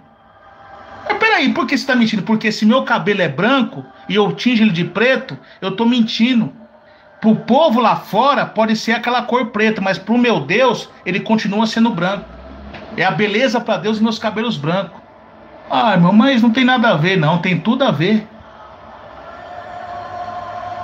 Mas peraí, por que você está mentindo? Porque se meu cabelo é branco e eu tinjo ele de preto, eu estou mentindo. Pro povo lá fora pode ser aquela cor preta, mas pro meu Deus, ele continua sendo branco. É a beleza para Deus e meus cabelos brancos. Ah, irmão, mas não tem nada a ver, não. Tem tudo a ver.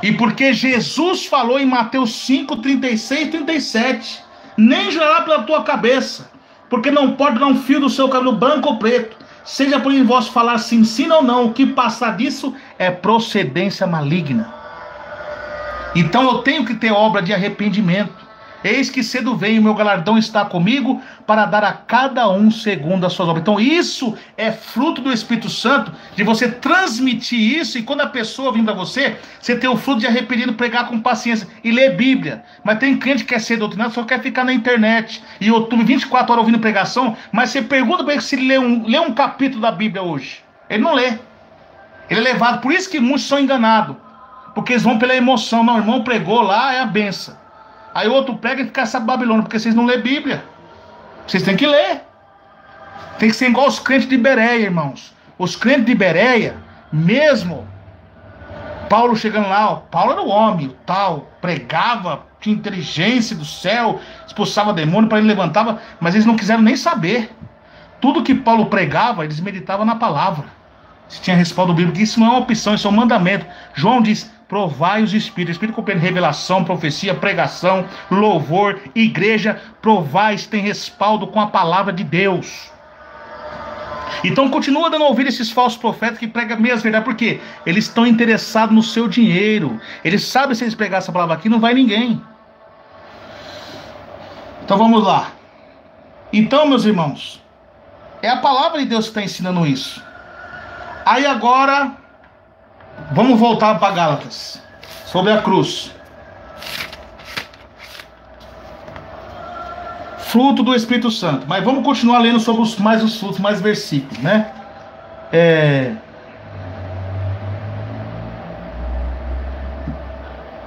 E porque Jesus falou em Mateus 5, 36 e 37. Nem jurará pela tua cabeça, porque não pode dar um fio do seu cabelo branco ou preto. Seja por em vós falar sim, sim ou não. O que passar disso é procedência maligna. Então eu tenho que ter obra de arrependimento. Eis que cedo venho, meu galardão está comigo, para dar a cada um segundo as suas obras. Então isso é fruto do Espírito Santo, de você transmitir isso, e quando a pessoa vem para você, você tem o fruto de arrependimento, pregar com paciência e ler Bíblia. Mas tem crente que quer ser doutrinado, só quer ficar na internet, e YouTube 24 horas ouvindo pregação, mas você pergunta para ele se ele lê um capítulo da Bíblia hoje. Ele não lê. Ele é levado, por isso que muitos são enganados, porque eles vão pela emoção. Não, o irmão pregou lá, é a benção. Aí o outro prega e fica essa Babilônia, porque vocês não lêem Bíblia. Vocês têm que ler. Tem que ser igual os crentes de Bereia, irmãos. Os crentes de Bereia, mesmo Paulo chegando lá, Paulo era o homem, tal, pregava, tinha inteligência do céu, expulsava demônio, para ele levantava, mas eles não quiseram nem saber. Tudo que Paulo pregava, eles meditavam na palavra. Se tinha respaldo bíblico, isso não é uma opção, isso é um mandamento. João diz: provai os espíritos. O espírito compreende revelação, profecia, pregação, louvor, igreja. Provai se tem respaldo com a palavra de Deus. Então continua dando ouvido a esses falsos profetas que pregam meias verdades, porque eles estão interessados no seu dinheiro. Eles sabem, se eles pregarem essa palavra aqui, não vai ninguém. Então vamos lá. Então, meus irmãos, é a palavra de Deus que está ensinando isso. Aí agora, vamos voltar para Gálatas, sobre a cruz. Fruto do Espírito Santo. Mas vamos continuar lendo sobre os frutos, mais versículos, né?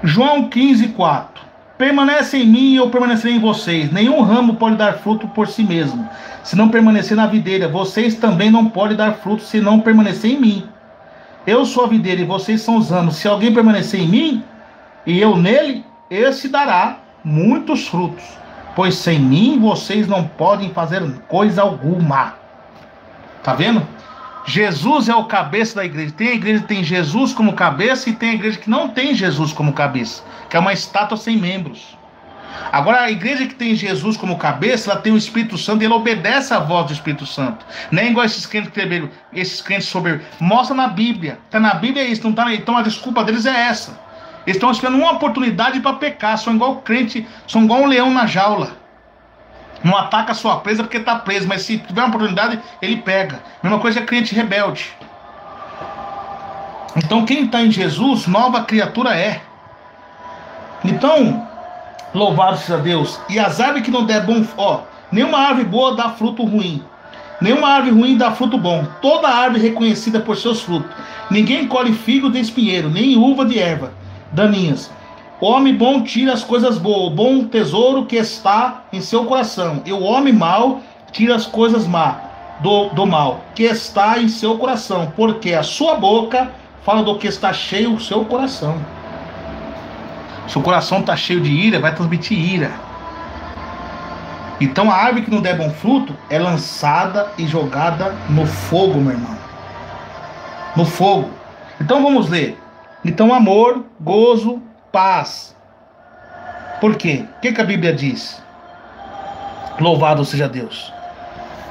João 15, 4. Permanece em mim e eu permanecerei em vocês. Nenhum ramo pode dar fruto por si mesmo, se não permanecer na videira. Vocês também não podem dar fruto se não permanecer em mim. Eu sou a videira e vocês são os ramos. Se alguém permanecer em mim e eu nele, esse dará muitos frutos. Pois sem mim vocês não podem fazer coisa alguma. Tá vendo? Jesus é o cabeça da igreja. Tem a igreja que tem Jesus como cabeça, e tem a igreja que não tem Jesus como cabeça, que é uma estátua sem membros. Agora, a igreja que tem Jesus como cabeça, ela tem o Espírito Santo e ela obedece à voz do Espírito Santo. Não é igual esses crentes soberbos. Mostra na Bíblia. Está na Bíblia isso, não tá? Então a desculpa deles é essa. Eles estão esperando uma oportunidade para pecar. São igual crente, são igual um leão na jaula. Não ataca a sua presa porque está preso, mas se tiver uma oportunidade, ele pega. Mesma coisa é crente rebelde. Então quem está em Jesus, nova criatura é. Então, louvado seja Deus. E as árvores que não der bom... nenhuma árvore boa dá fruto ruim. Nenhuma árvore ruim dá fruto bom. Toda árvore reconhecida por seus frutos. Ninguém colhe figo de espinheiro, nem uva de erva daninhas. O homem bom tira as coisas boas, o bom tesouro que está em seu coração. E o homem mau tira as coisas má do mal que está em seu coração, porque a sua boca fala do que está cheio o seu coração. Se o coração está cheio de ira, vai transmitir ira. Então a árvore que não der bom fruto é lançada e jogada no fogo, meu irmão. No fogo. Então vamos ler. Então amor, gozo, paz. Por quê? O que a Bíblia diz? Louvado seja Deus.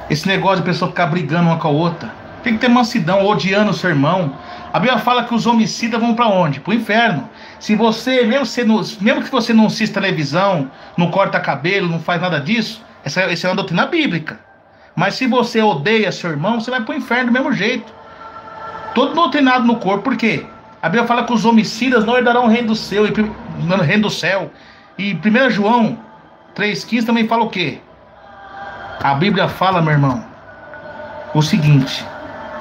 Esse negócio de pessoa ficar brigando uma com a outra. Tem que ter mansidão, odiando o seu irmão. A Bíblia fala que os homicidas vão para onde? Para o inferno. Se você, mesmo que você não assista televisão, não corta cabelo, não faz nada disso, essa é uma doutrina bíblica. Mas se você odeia seu irmão, você vai pro inferno do mesmo jeito. Todo doutrinado no corpo. Por quê? A Bíblia fala que os homicidas não herdarão o reino do céu. E 1 João 3,15 também fala o quê? A Bíblia fala, meu irmão, o seguinte: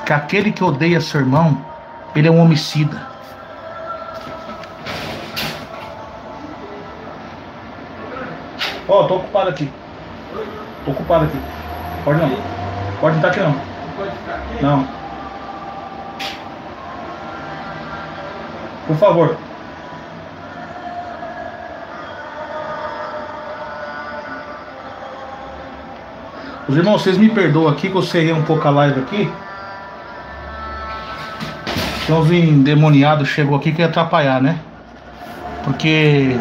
que aquele que odeia seu irmão, ele é um homicida. Ó, tô ocupado aqui. Pode não. Pode não estar aqui não. Não. Por favor. Os irmãos, vocês me perdoam aqui que eu cerrei um pouco a live aqui. Tem uns endemoniados chegou aqui que ia atrapalhar, né? Porque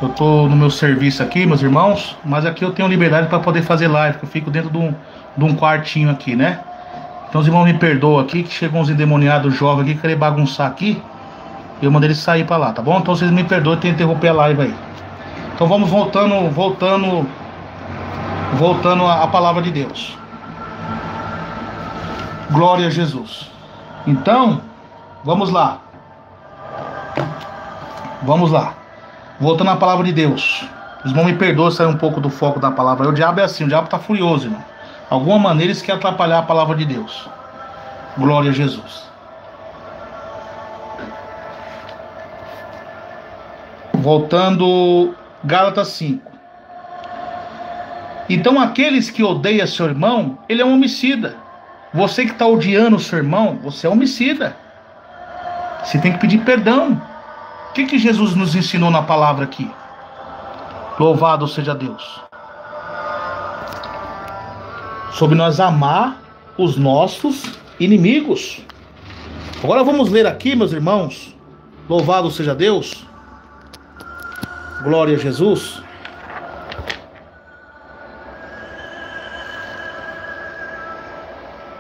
eu tô no meu serviço aqui, meus irmãos, mas aqui eu tenho liberdade para poder fazer live, que eu fico dentro de um quartinho aqui, né? Então os irmãos me perdoam aqui, que chegou uns endemoniados jovens aqui, querer bagunçar aqui. Eu mandei eles sair para lá, tá bom? Então vocês me perdoam, eu tenho que interromper a live aí. Então vamos voltando à palavra de Deus. Glória a Jesus. Então, vamos lá. Voltando à palavra de Deus. Os irmãos me perdoam sair um pouco do foco da palavra. O diabo é assim, o diabo está furioso, irmão. De alguma maneira eles querem atrapalhar a palavra de Deus. Glória a Jesus. Voltando, Gálatas 5. Então aqueles que odeiam seu irmão, ele é um homicida. Você que está odiando o seu irmão, você é homicida. Você tem que pedir perdão. O que Jesus nos ensinou na palavra aqui? Louvado seja Deus. Sobre nós amar os nossos inimigos. Agora vamos ler aqui, meus irmãos. Louvado seja Deus. Glória a Jesus.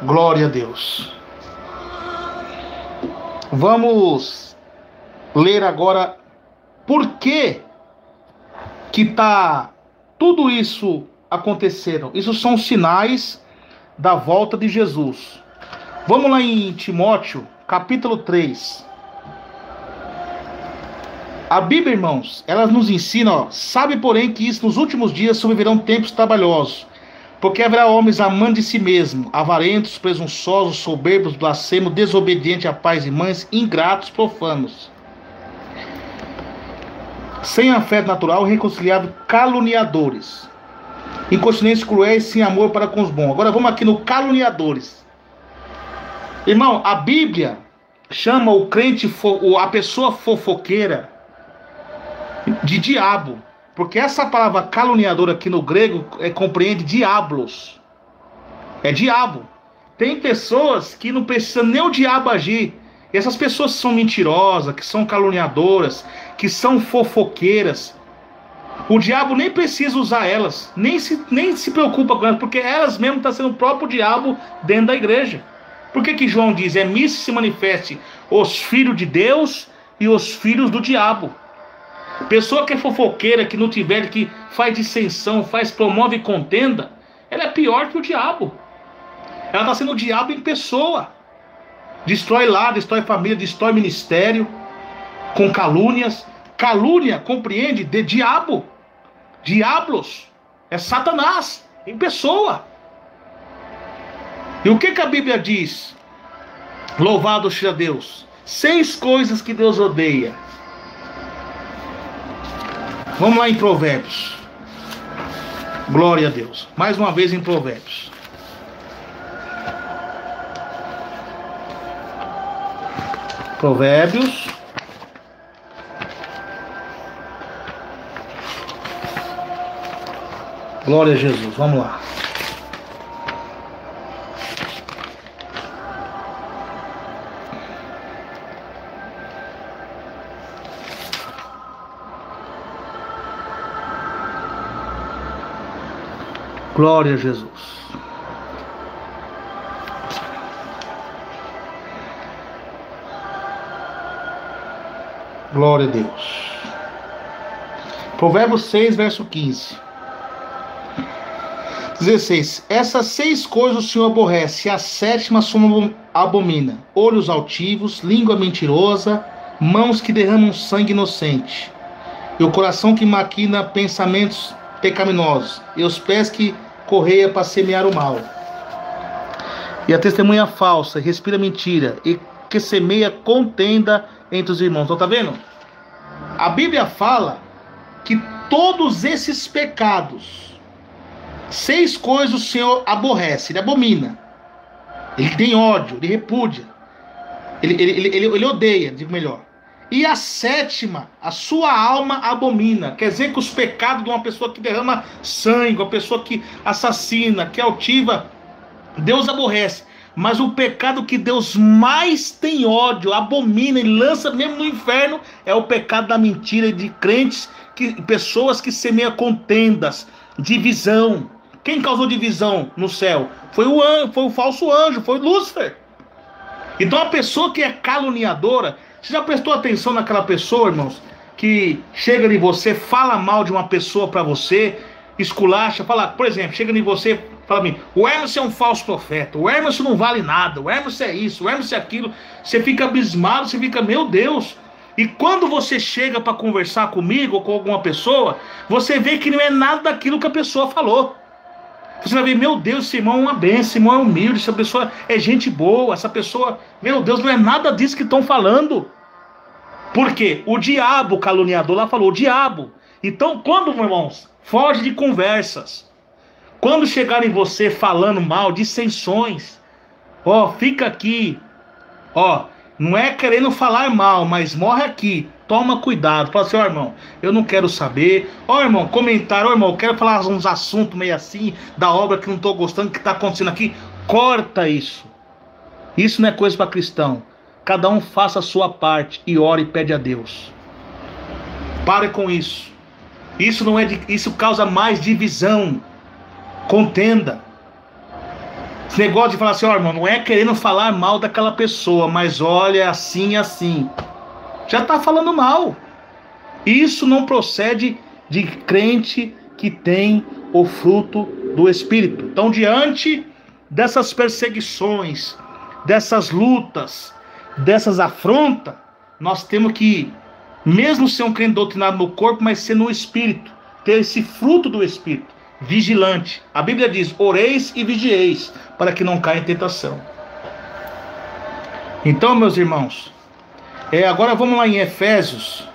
Glória a Deus. Vamos ler agora por que está tudo isso acontecendo. Isso são sinais da volta de Jesus. Vamos lá em Timóteo, capítulo 3. A Bíblia, irmãos, ela nos ensina, ó, sabe, porém, que isso nos últimos dias sobrevirão tempos trabalhosos, porque haverá homens amantes de si mesmo, avarentos, presunçosos, soberbos, blasfemos, desobedientes a pais e mães, ingratos, profanos, sem afeto natural, reconciliados, caluniadores, incontinentes, cruéis, sem amor para com os bons. Agora vamos aqui no caluniadores. Irmão, a Bíblia chama o crente, a pessoa fofoqueira, de diabo. Porque essa palavra caluniador aqui no grego compreende diablos. É diabo. Tem pessoas que não precisam nem o diabo agir. E essas pessoas que são mentirosas, que são caluniadoras, que são fofoqueiras, o diabo nem precisa usar elas, nem se preocupa com elas, porque elas mesmas estão sendo o próprio diabo dentro da igreja. Por que João diz? É nisso se manifeste os filhos de Deus e os filhos do diabo. Pessoa que é fofoqueira, que não tiver, que faz dissensão, promove contenda, ela é pior que o diabo. Ela está sendo o diabo em pessoa. Destrói lar, destrói família, destrói ministério, com calúnias. Calúnia compreende de diabo. Diablos é Satanás em pessoa. E o que a Bíblia diz? Louvado seja Deus. 6 coisas que Deus odeia. Vamos lá em Provérbios. Glória a Deus. Mais uma vez em Provérbios. Provérbios. Glória a Jesus. Vamos lá. Glória a Jesus. Glória a Deus. Provérbios 6, verso 15. 16. Essas 6 coisas o Senhor aborrece, e a 7ª o Senhor abomina: olhos altivos, língua mentirosa, mãos que derramam sangue inocente, e o coração que maquina pensamentos pecaminosos, e os pés que correia para semear o mal, e a testemunha falsa, respira mentira, e que semeia contenda entre os irmãos. Então tá vendo? A Bíblia fala que todos esses pecados, 6 coisas o Senhor aborrece, ele abomina, ele tem ódio, ele repudia, ele odeia, digo melhor. E a 7ª, a sua alma abomina. Quer dizer que os pecados de uma pessoa que derrama sangue, uma pessoa que assassina, que é altiva, Deus aborrece. Mas o pecado que Deus mais tem ódio, abomina e lança mesmo no inferno, é o pecado da mentira de crentes, pessoas que semeiam contendas, divisão. Quem causou divisão no céu? Foi o falso anjo, foi Lúcifer. Então a pessoa que é caluniadora, você já prestou atenção naquela pessoa, irmãos, que chega em você, fala mal de uma pessoa para você, esculacha, fala, por exemplo, chega em você, fala pra mim, o Hermes é um falso profeta, o Hermes não vale nada, o Hermes é isso, o Hermes é aquilo. Você fica abismado, você fica, meu Deus. E quando você chega para conversar comigo ou com alguma pessoa, você vê que não é nada daquilo que a pessoa falou. Você vai ver, meu Deus, esse irmão é uma bênção, esse irmão é humilde, essa pessoa é gente boa, essa pessoa, meu Deus, não é nada disso que estão falando. Por quê? O diabo, o caluniador lá falou, o diabo. Então, quando, irmãos, foge de conversas, quando chegarem você falando mal, dissensões, fica aqui, não é querendo falar mal, mas morre aqui. Toma cuidado, fala assim, irmão, eu não quero saber. Irmão, comentário, irmão, eu quero falar uns assuntos meio assim, da obra que não estou gostando, que está acontecendo aqui. Corta isso. Isso não é coisa para cristão. Cada um faça a sua parte e ore e pede a Deus. Pare com isso. Isso causa mais divisão, contenda. Esse negócio de falar assim, irmão, não é querendo falar mal daquela pessoa, mas olha, assim, assim. Já está falando mal. Isso não procede de crente que tem o fruto do Espírito. Então, diante dessas perseguições, dessas lutas, dessas afrontas, nós temos que, mesmo ser um crente doutrinado no corpo, mas ser no Espírito, ter esse fruto do Espírito, vigilante. A Bíblia diz, oreis e vigieis, para que não caia em tentação. Então, meus irmãos, agora vamos lá em Efésios,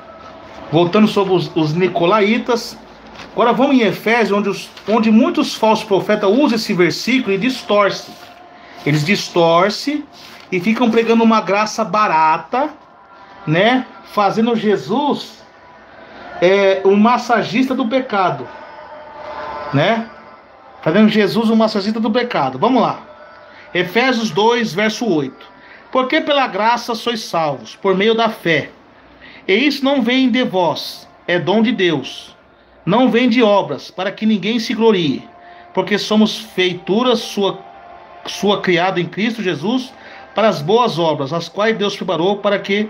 voltando sobre os nicolaítas. Agora vamos em Efésios, onde muitos falsos profetas usam esse versículo e distorcem. Eles distorcem e ficam pregando uma graça barata, né? Fazendo Jesus um massagista do pecado, né? Fazendo Jesus um massagista do pecado. Vamos lá. Efésios 2, verso 8. Porque pela graça sois salvos, por meio da fé. E isso não vem de vós, é dom de Deus. Não vem de obras, para que ninguém se glorie. Porque somos feituras sua criada em Cristo Jesus, para as boas obras, as quais Deus preparou para que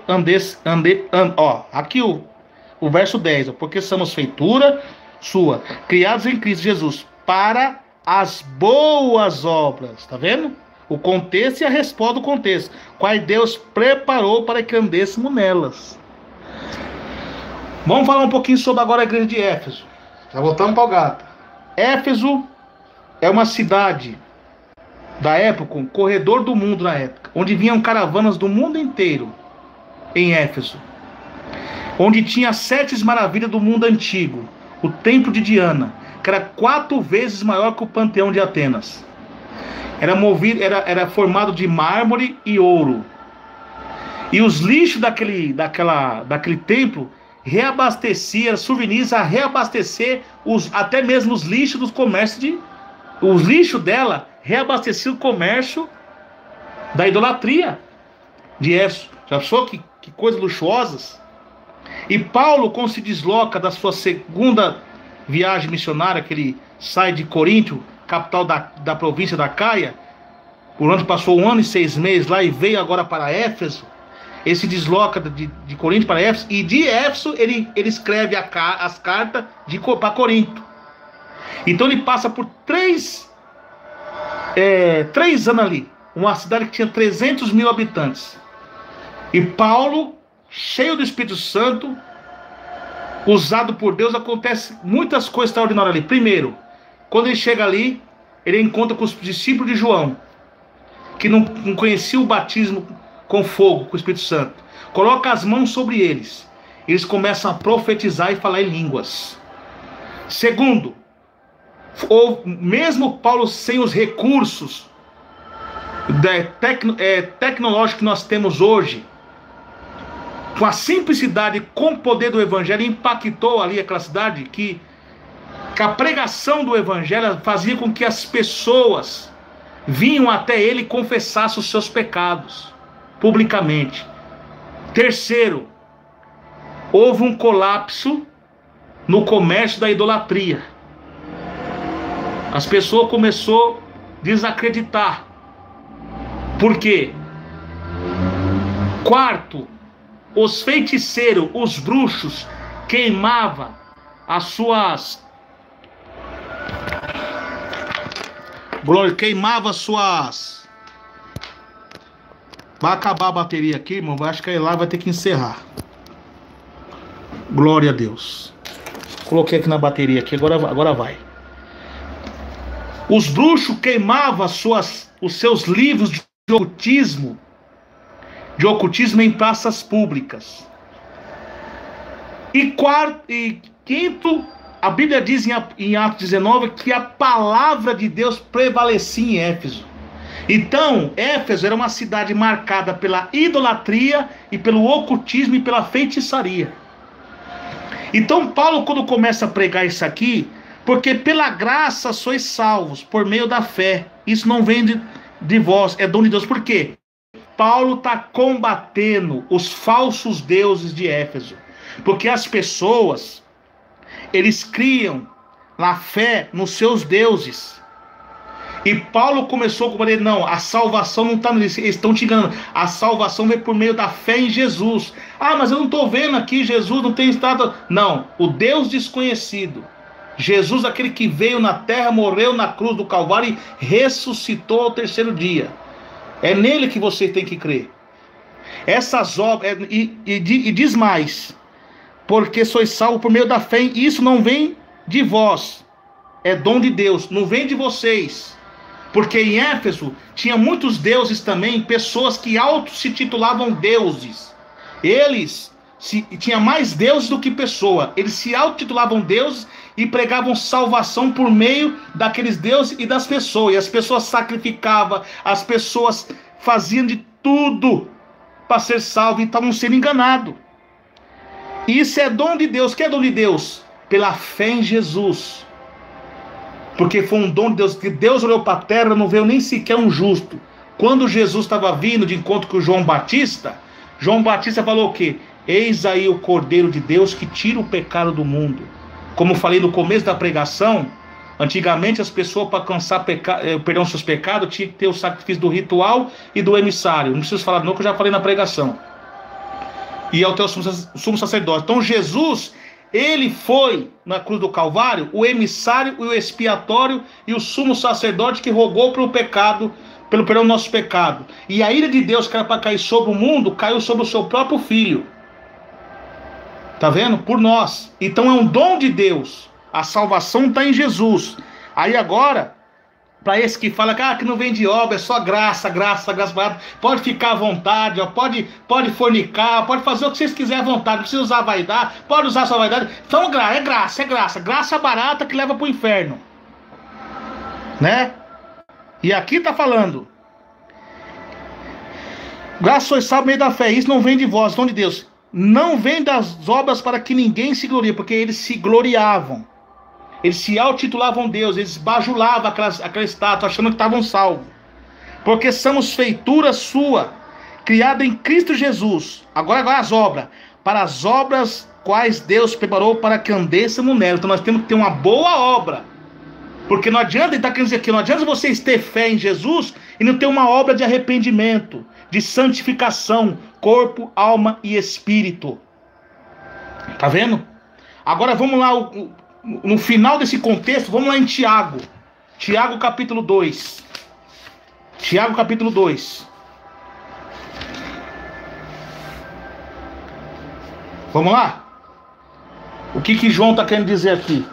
aqui o verso 10. Porque somos feitura sua, criados em Cristo Jesus, para as boas obras. Tá vendo? O contexto e a resposta do contexto. Quais Deus preparou para que andêssemos nelas. Vamos falar um pouquinho sobre agora a igreja de Éfeso. Já voltamos para o Gálatas. Éfeso é uma cidade da época, um corredor do mundo na época, onde vinham caravanas do mundo inteiro em Éfeso. Onde tinha as 7 maravilhas do mundo antigo. O templo de Diana, que era 4 vezes maior que o panteão de Atenas. Era formado de mármore e ouro. E os lixos daquele templo reabastecia, souvenirs a reabastecer até mesmo os lixos dos comércios os lixos dela reabastecia o comércio da idolatria de Éfeso. Já pensou que coisas luxuosas? E Paulo, quando se desloca da sua segunda viagem missionária, que ele sai de Corinto, capital da província da Caia, por onde passou 1 ano e 6 meses lá, e veio agora para Éfeso. Ele se desloca de Corinto para Éfeso, e de Éfeso ele escreve as cartas para Corinto. Então ele passa por três anos ali. Uma cidade que tinha 300 mil habitantes. E Paulo, cheio do Espírito Santo, usado por Deus, acontece muitas coisas extraordinárias ali. Primeiro, quando ele chega ali, ele encontra com os discípulos de João, que não conheciam o batismo com fogo, com o Espírito Santo. Coloca as mãos sobre eles. Eles começam a profetizar e falar em línguas. Segundo, mesmo Paulo sem os recursos tecnológicos que nós temos hoje, com a simplicidade e com o poder do Evangelho, impactou ali aquela cidade, que a pregação do Evangelho fazia com que as pessoas vinham até ele e confessassem os seus pecados publicamente. Terceiro, houve um colapso no comércio da idolatria. As pessoas começaram a desacreditar. Por quê? Quarto, os feiticeiros, os bruxos, queimavam as suas... Vai acabar a bateria aqui, irmão. Acho que aí lá vai ter que encerrar. Glória a Deus. Coloquei aqui na bateria aqui, agora vai. Os bruxos queimavam os seus livros de ocultismo em praças públicas. E quinto, a Bíblia diz em Atos 19 que a palavra de Deus prevalecia em Éfeso. Então, Éfeso era uma cidade marcada pela idolatria e pelo ocultismo e pela feitiçaria. Então, Paulo, quando começa a pregar isso aqui, porque pela graça sois salvos, por meio da fé. Isso não vem de vós, é dom de Deus. Por quê? Paulo está combatendo os falsos deuses de Éfeso. Porque as pessoas, eles criam na fé nos seus deuses. E Paulo começou a combater, não, a salvação não está nisso, eles estão te enganando. A salvação vem por meio da fé em Jesus. Ah, mas eu não estou vendo aqui, Jesus não tem estado... Não, o Deus desconhecido. Jesus, aquele que veio na terra, morreu na cruz do Calvário e ressuscitou ao terceiro dia. É nele que você tem que crer. Essas obras, e diz mais, porque sois salvos por meio da fé, e isso não vem de vós, é dom de Deus, não vem de vocês. Porque em Éfeso tinha muitos deuses também, pessoas que se titulavam deuses. Eles tinha mais deuses do que pessoa. Eles se auto-titulavam deuses e pregavam salvação por meio daqueles deuses e das pessoas. E as pessoas sacrificavam, as pessoas faziam de tudo para ser salvo e estavam sendo enganados. Isso é dom de Deus. O que é dom de Deus? Pela fé em Jesus. Porque foi um dom de Deus, que Deus olhou para a terra, não veio nem sequer um justo. Quando Jesus estava vindo de encontro com João Batista falou o quê? Eis aí o Cordeiro de Deus que tira o pecado do mundo. Como eu falei no começo da pregação, antigamente as pessoas, para alcançar perdão seus pecados, tinham que ter o sacrifício do ritual e do emissário. Não preciso falar não, que eu já falei na pregação. E é o teu sumo sacerdote. Então Jesus... Ele foi, na cruz do Calvário, o emissário e o expiatório e o sumo sacerdote que rogou pelo pecado, pelo perdão do nosso pecado. E a ira de Deus, que era para cair sobre o mundo, caiu sobre o seu próprio filho. Tá vendo? Por nós. Então é um dom de Deus. A salvação está em Jesus. Aí agora, para esse que fala que não vem de obra, é só graça, pode ficar à vontade, ó, pode fornicar, pode fazer o que vocês quiserem à vontade, não precisa usar vaidade, pode usar sua vaidade. Então é graça barata que leva para o inferno, né? E aqui está falando, graça sois salvos por meio da fé, isso não vem de vós, dom de Deus, não vem das obras para que ninguém se glorie, porque eles se gloriavam. Eles se auto-titulavam Deus, eles bajulavam aquela estátua, achando que estavam salvos. Porque somos feitura sua, criada em Cristo Jesus. Agora as obras. Para as obras quais Deus preparou para que andêssemos nela. Então nós temos que ter uma boa obra. Porque não adianta, ele está querendo dizer aqui, não adianta vocês ter fé em Jesus e não ter uma obra de arrependimento, de santificação, corpo, alma e espírito. Tá vendo? Agora vamos lá, no final desse contexto, vamos lá em Tiago. Tiago capítulo 2. Tiago capítulo 2. Vamos lá? O que João está querendo dizer aqui?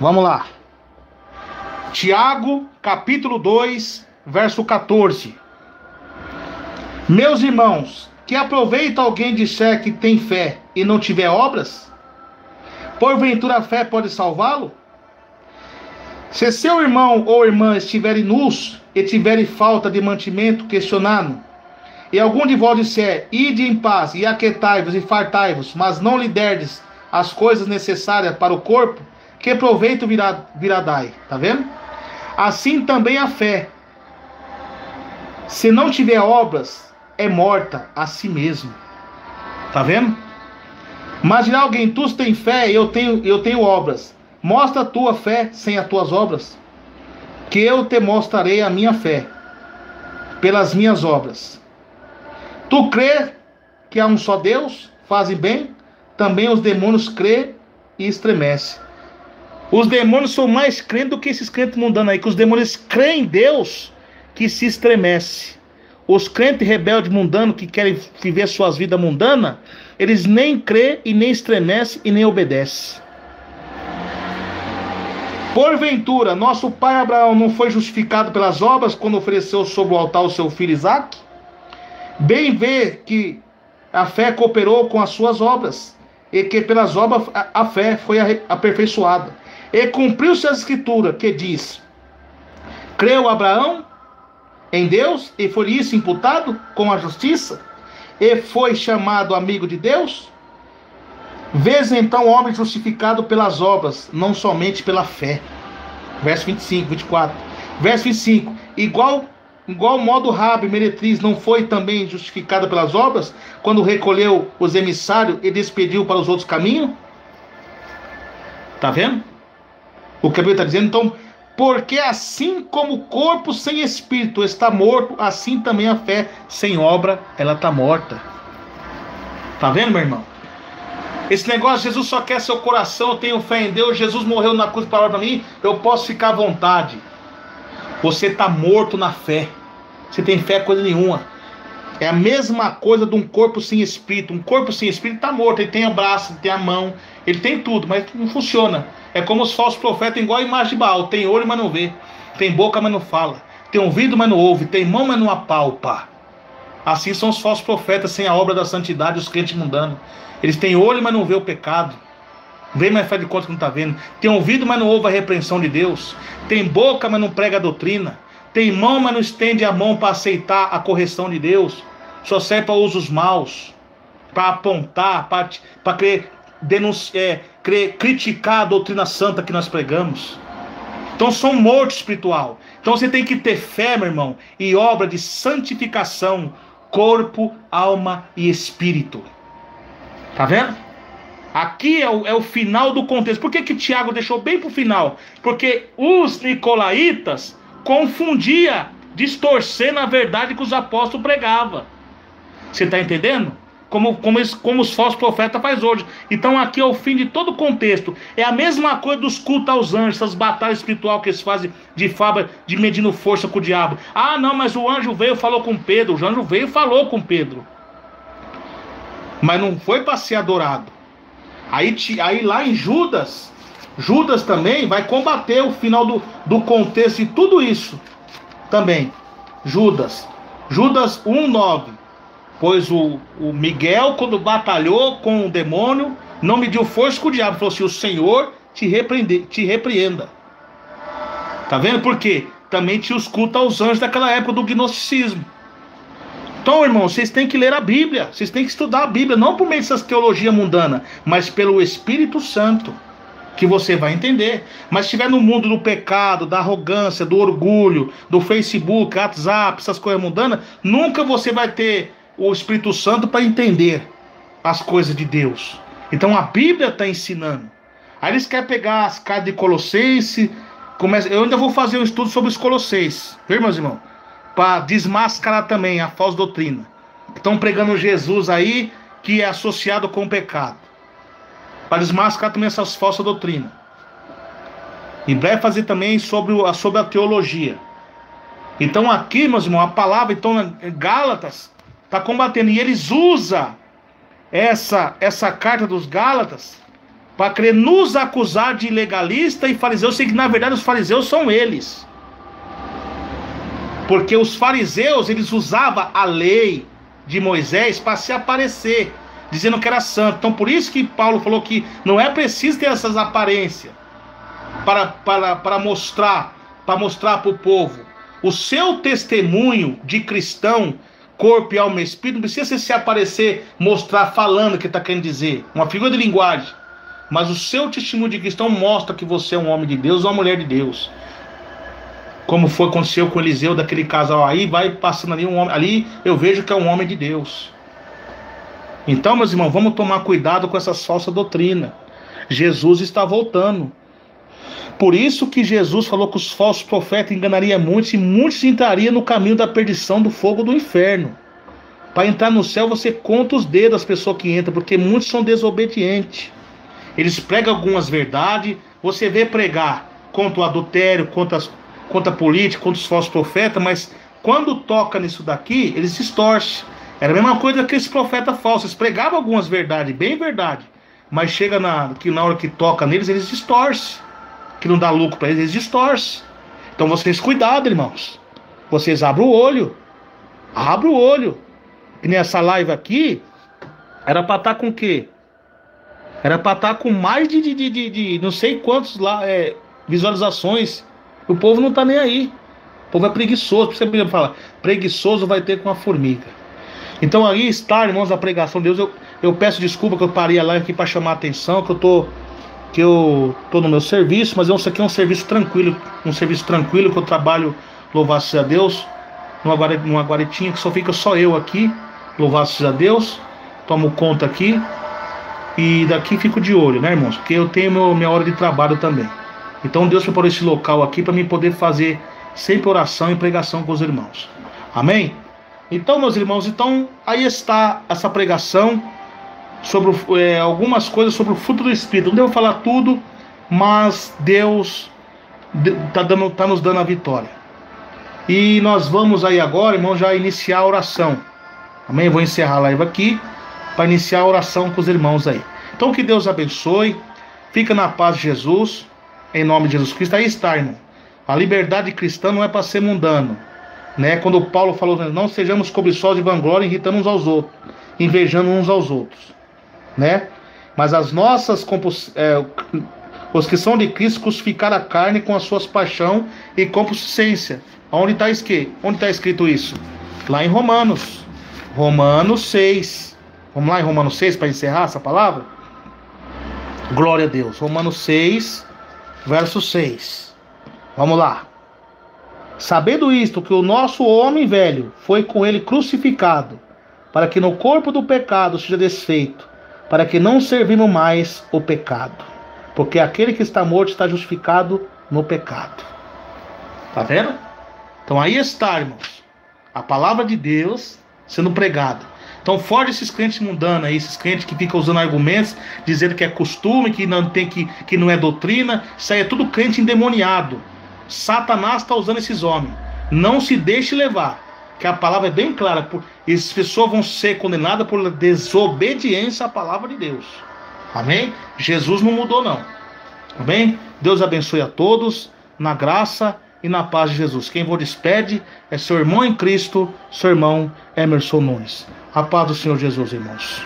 Vamos lá. Tiago capítulo 2, verso 14. Meus irmãos, que aproveita alguém disser que tem fé e não tiver obras? Porventura a fé pode salvá-lo? Se seu irmão ou irmã estiverem nus e tiverem falta de mantimento, questionando, e algum de vós disser, ide em paz e aquietai-vos e fartai-vos, mas não lhe derdes as coisas necessárias para o corpo, que proveito virá dai? Tá vendo? Assim também a fé, se não tiver obras, é morta a si mesmo. Tá vendo? Imagina alguém, tu tem fé e eu tenho obras. Mostra a tua fé sem as tuas obras, que eu te mostrarei a minha fé pelas minhas obras. Tu crê que há um só Deus, fazem bem, também os demônios crê e estremecem. Os demônios são mais crentes do que esses crentes mundanos aí, que os demônios creem em Deus que se estremece. Os crentes rebeldes mundanos que querem viver suas vidas mundanas, eles nem crêem e nem estremecem e nem obedecem. Porventura, nosso pai Abraão não foi justificado pelas obras quando ofereceu sobre o altar o seu filho Isaque? Bem vê que a fé cooperou com as suas obras, e que pelas obras a fé foi aperfeiçoada. E cumpriu-se a escritura que diz, creu Abraão em Deus, e foi isso imputado com a justiça, e foi chamado amigo de Deus. Vês então o homem justificado pelas obras, não somente pela fé. Verso 25, 24. Verso 25. Igual modo Rabi, meretriz, não foi também justificada pelas obras, quando recolheu os emissários e despediu para os outros caminhos? Tá vendo? O que a Bíblia está dizendo, então, porque assim como o corpo sem espírito está morto, assim também a fé sem obra, ela está morta. Tá vendo, meu irmão? Esse negócio, Jesus só quer seu coração, eu tenho fé em Deus, Jesus morreu na cruz para mim, eu posso ficar à vontade. Você está morto na fé. Você tem fé coisa nenhuma. É a mesma coisa de um corpo sem espírito. Um corpo sem espírito está morto. Ele tem o braço, ele tem a mão, ele tem tudo, mas não funciona. É como os falsos profetas, igual a imagem de Baal. Tem olho, mas não vê. Tem boca, mas não fala. Tem ouvido, mas não ouve. Tem mão, mas não apalpa. Assim são os falsos profetas sem a obra da santidade, os crentes mundanos. Eles têm olho, mas não vê o pecado. Vê, mas faz de conta que não está vendo. Tem ouvido, mas não ouve a repreensão de Deus. Tem boca, mas não prega a doutrina. Tem mão, mas não estende a mão para aceitar a correção de Deus. Só serve para usos maus, para apontar, para querer denunciar, querer criticar a doutrina santa que nós pregamos. Então são mortos espiritual. Então você tem que ter fé, meu irmão, e obra de santificação, corpo, alma e espírito. Tá vendo? Aqui é o final do contexto. Por que Tiago deixou bem para o final? Porque os nicolaítas confundia, distorcendo a verdade que os apóstolos pregavam. Você está entendendo? Como os falsos profetas fazem hoje. Então aqui é o fim de todo o contexto. É a mesma coisa dos cultos aos anjos, essas batalhas espirituais que eles fazem de fábula, de medindo força com o diabo. Ah, não, mas o anjo veio e falou com Pedro. O anjo veio e falou com Pedro. Mas não foi para ser adorado. Aí lá em Judas também vai combater o final do contexto e tudo isso também. Judas 1:9. Pois o Miguel, quando batalhou com o demônio, não mediu força com o diabo. Falou assim, o Senhor te repreenda. Tá vendo por quê? Também tinha os cultos aos anjos daquela época do gnosticismo. Então, irmão, vocês têm que ler a Bíblia. Vocês têm que estudar a Bíblia. Não por meio dessas teologias mundanas, mas pelo Espírito Santo. Que você vai entender. Mas se estiver no mundo do pecado, da arrogância, do orgulho, do Facebook, WhatsApp, essas coisas mundanas, nunca você vai ter o Espírito Santo para entender as coisas de Deus. Então a Bíblia está ensinando. Aí eles querem pegar as cartas de Colossenses. Eu ainda vou fazer um estudo sobre os Colossenses, viu, meus irmãos? Para desmascarar também a falsa doutrina. Estão pregando Jesus aí, que é associado com o pecado. para desmascarar também essas falsas doutrinas. Em breve fazer também sobre a teologia. Então aqui, meus irmãos, a palavra, então, Gálatas, está combatendo. E eles usam essa carta dos Gálatas para querer nos acusar de legalista e fariseus, sendo que na verdade os fariseus são eles. Porque os fariseus, eles usavam a lei de Moisés para se aparecer, dizendo que era santo. Então por isso que Paulo falou que não é preciso ter essas aparências para mostrar para o povo. O seu testemunho de cristão, corpo e alma e espírito, não precisa se aparecer, mostrar, falando o que está querendo dizer, uma figura de linguagem. Mas o seu testemunho de cristão mostra que você é um homem de Deus ou uma mulher de Deus. Como aconteceu com Eliseu, daquele casal aí, vai passando ali um homem, ali eu vejo que é um homem de Deus. Então, meus irmãos, vamos tomar cuidado com essas falsas doutrinas. Jesus está voltando. Por isso que Jesus falou que os falsos profetas enganariam muitos, e muitos entrariam no caminho da perdição, do fogo do inferno. Para entrar no céu, você conta os dedos das pessoas que entram, porque muitos são desobedientes. Eles pregam algumas verdades, você vê pregar contra o adultério, contra a política, contra os falsos profetas, mas quando toca nisso daqui, eles distorcem. Era a mesma coisa que esses profetas falsos. Eles pregavam algumas verdades, bem verdade, mas chega na hora que toca neles, eles distorcem. Que não dá lucro para eles, eles distorcem. Então vocês cuidado, irmãos. Vocês abrem o olho. Abre o olho. E nessa live aqui, era para estar com o quê? Era para estar com mais de não sei quantos lá, visualizações. O povo não está nem aí. O povo é preguiçoso. Você fala, preguiçoso vai ter com a formiga. Então aí está, irmãos, a pregação de Deus. Eu peço desculpa que eu parei a live aqui para chamar a atenção, que eu tô no meu serviço, mas isso aqui é um serviço tranquilo, que eu trabalho, louvado seja Deus, numa guaretinha que só fica só eu aqui, louvado seja Deus, tomo conta aqui, e daqui fico de olho, né, irmãos, porque eu tenho minha hora de trabalho também. Então Deus preparou esse local aqui para mim poder fazer sempre oração e pregação com os irmãos, amém? Então, meus irmãos, aí está essa pregação sobre algumas coisas sobre o fruto do Espírito. Não devo falar tudo, mas Deus está nos dando a vitória. E nós vamos aí agora, irmão, já iniciar a oração. Amém? Eu vou encerrar a live aqui para iniciar a oração com os irmãos aí. Então que Deus abençoe. Fica na paz de Jesus, em nome de Jesus Cristo. Aí está, irmão. A liberdade cristã não é para ser mundano, né? Quando Paulo falou, não sejamos cobiçosos de vanglória, irritando uns aos outros, invejando uns aos outros, né? Mas as nossas os que são de Cristo crucificaram a carne com as suas paixão e concupiscência. Onde está escrito isso? Lá em Romanos 6. Vamos lá em Romanos 6 para encerrar essa palavra? Glória a Deus. Romanos 6, verso 6. Vamos lá. Sabendo isto, que o nosso homem velho foi com ele crucificado, para que no corpo do pecado seja desfeito, para que não servimos mais o pecado. Porque aquele que está morto está justificado no pecado. Tá vendo? Então aí está, irmãos, a palavra de Deus sendo pregada. Então foge esses crentes mundanos aí, esses crentes que ficam usando argumentos, dizendo que é costume, que não é doutrina. Isso aí é tudo crente endemoniado. Satanás está usando esses homens. Não se deixe levar, que a palavra é bem clara. Essas pessoas vão ser condenadas por desobediência à palavra de Deus. Amém? Jesus não mudou, não. Amém? Deus abençoe a todos, na graça e na paz de Jesus. Quem vos despede é seu irmão em Cristo, seu irmão Emerson Nunes. A paz do Senhor Jesus, irmãos.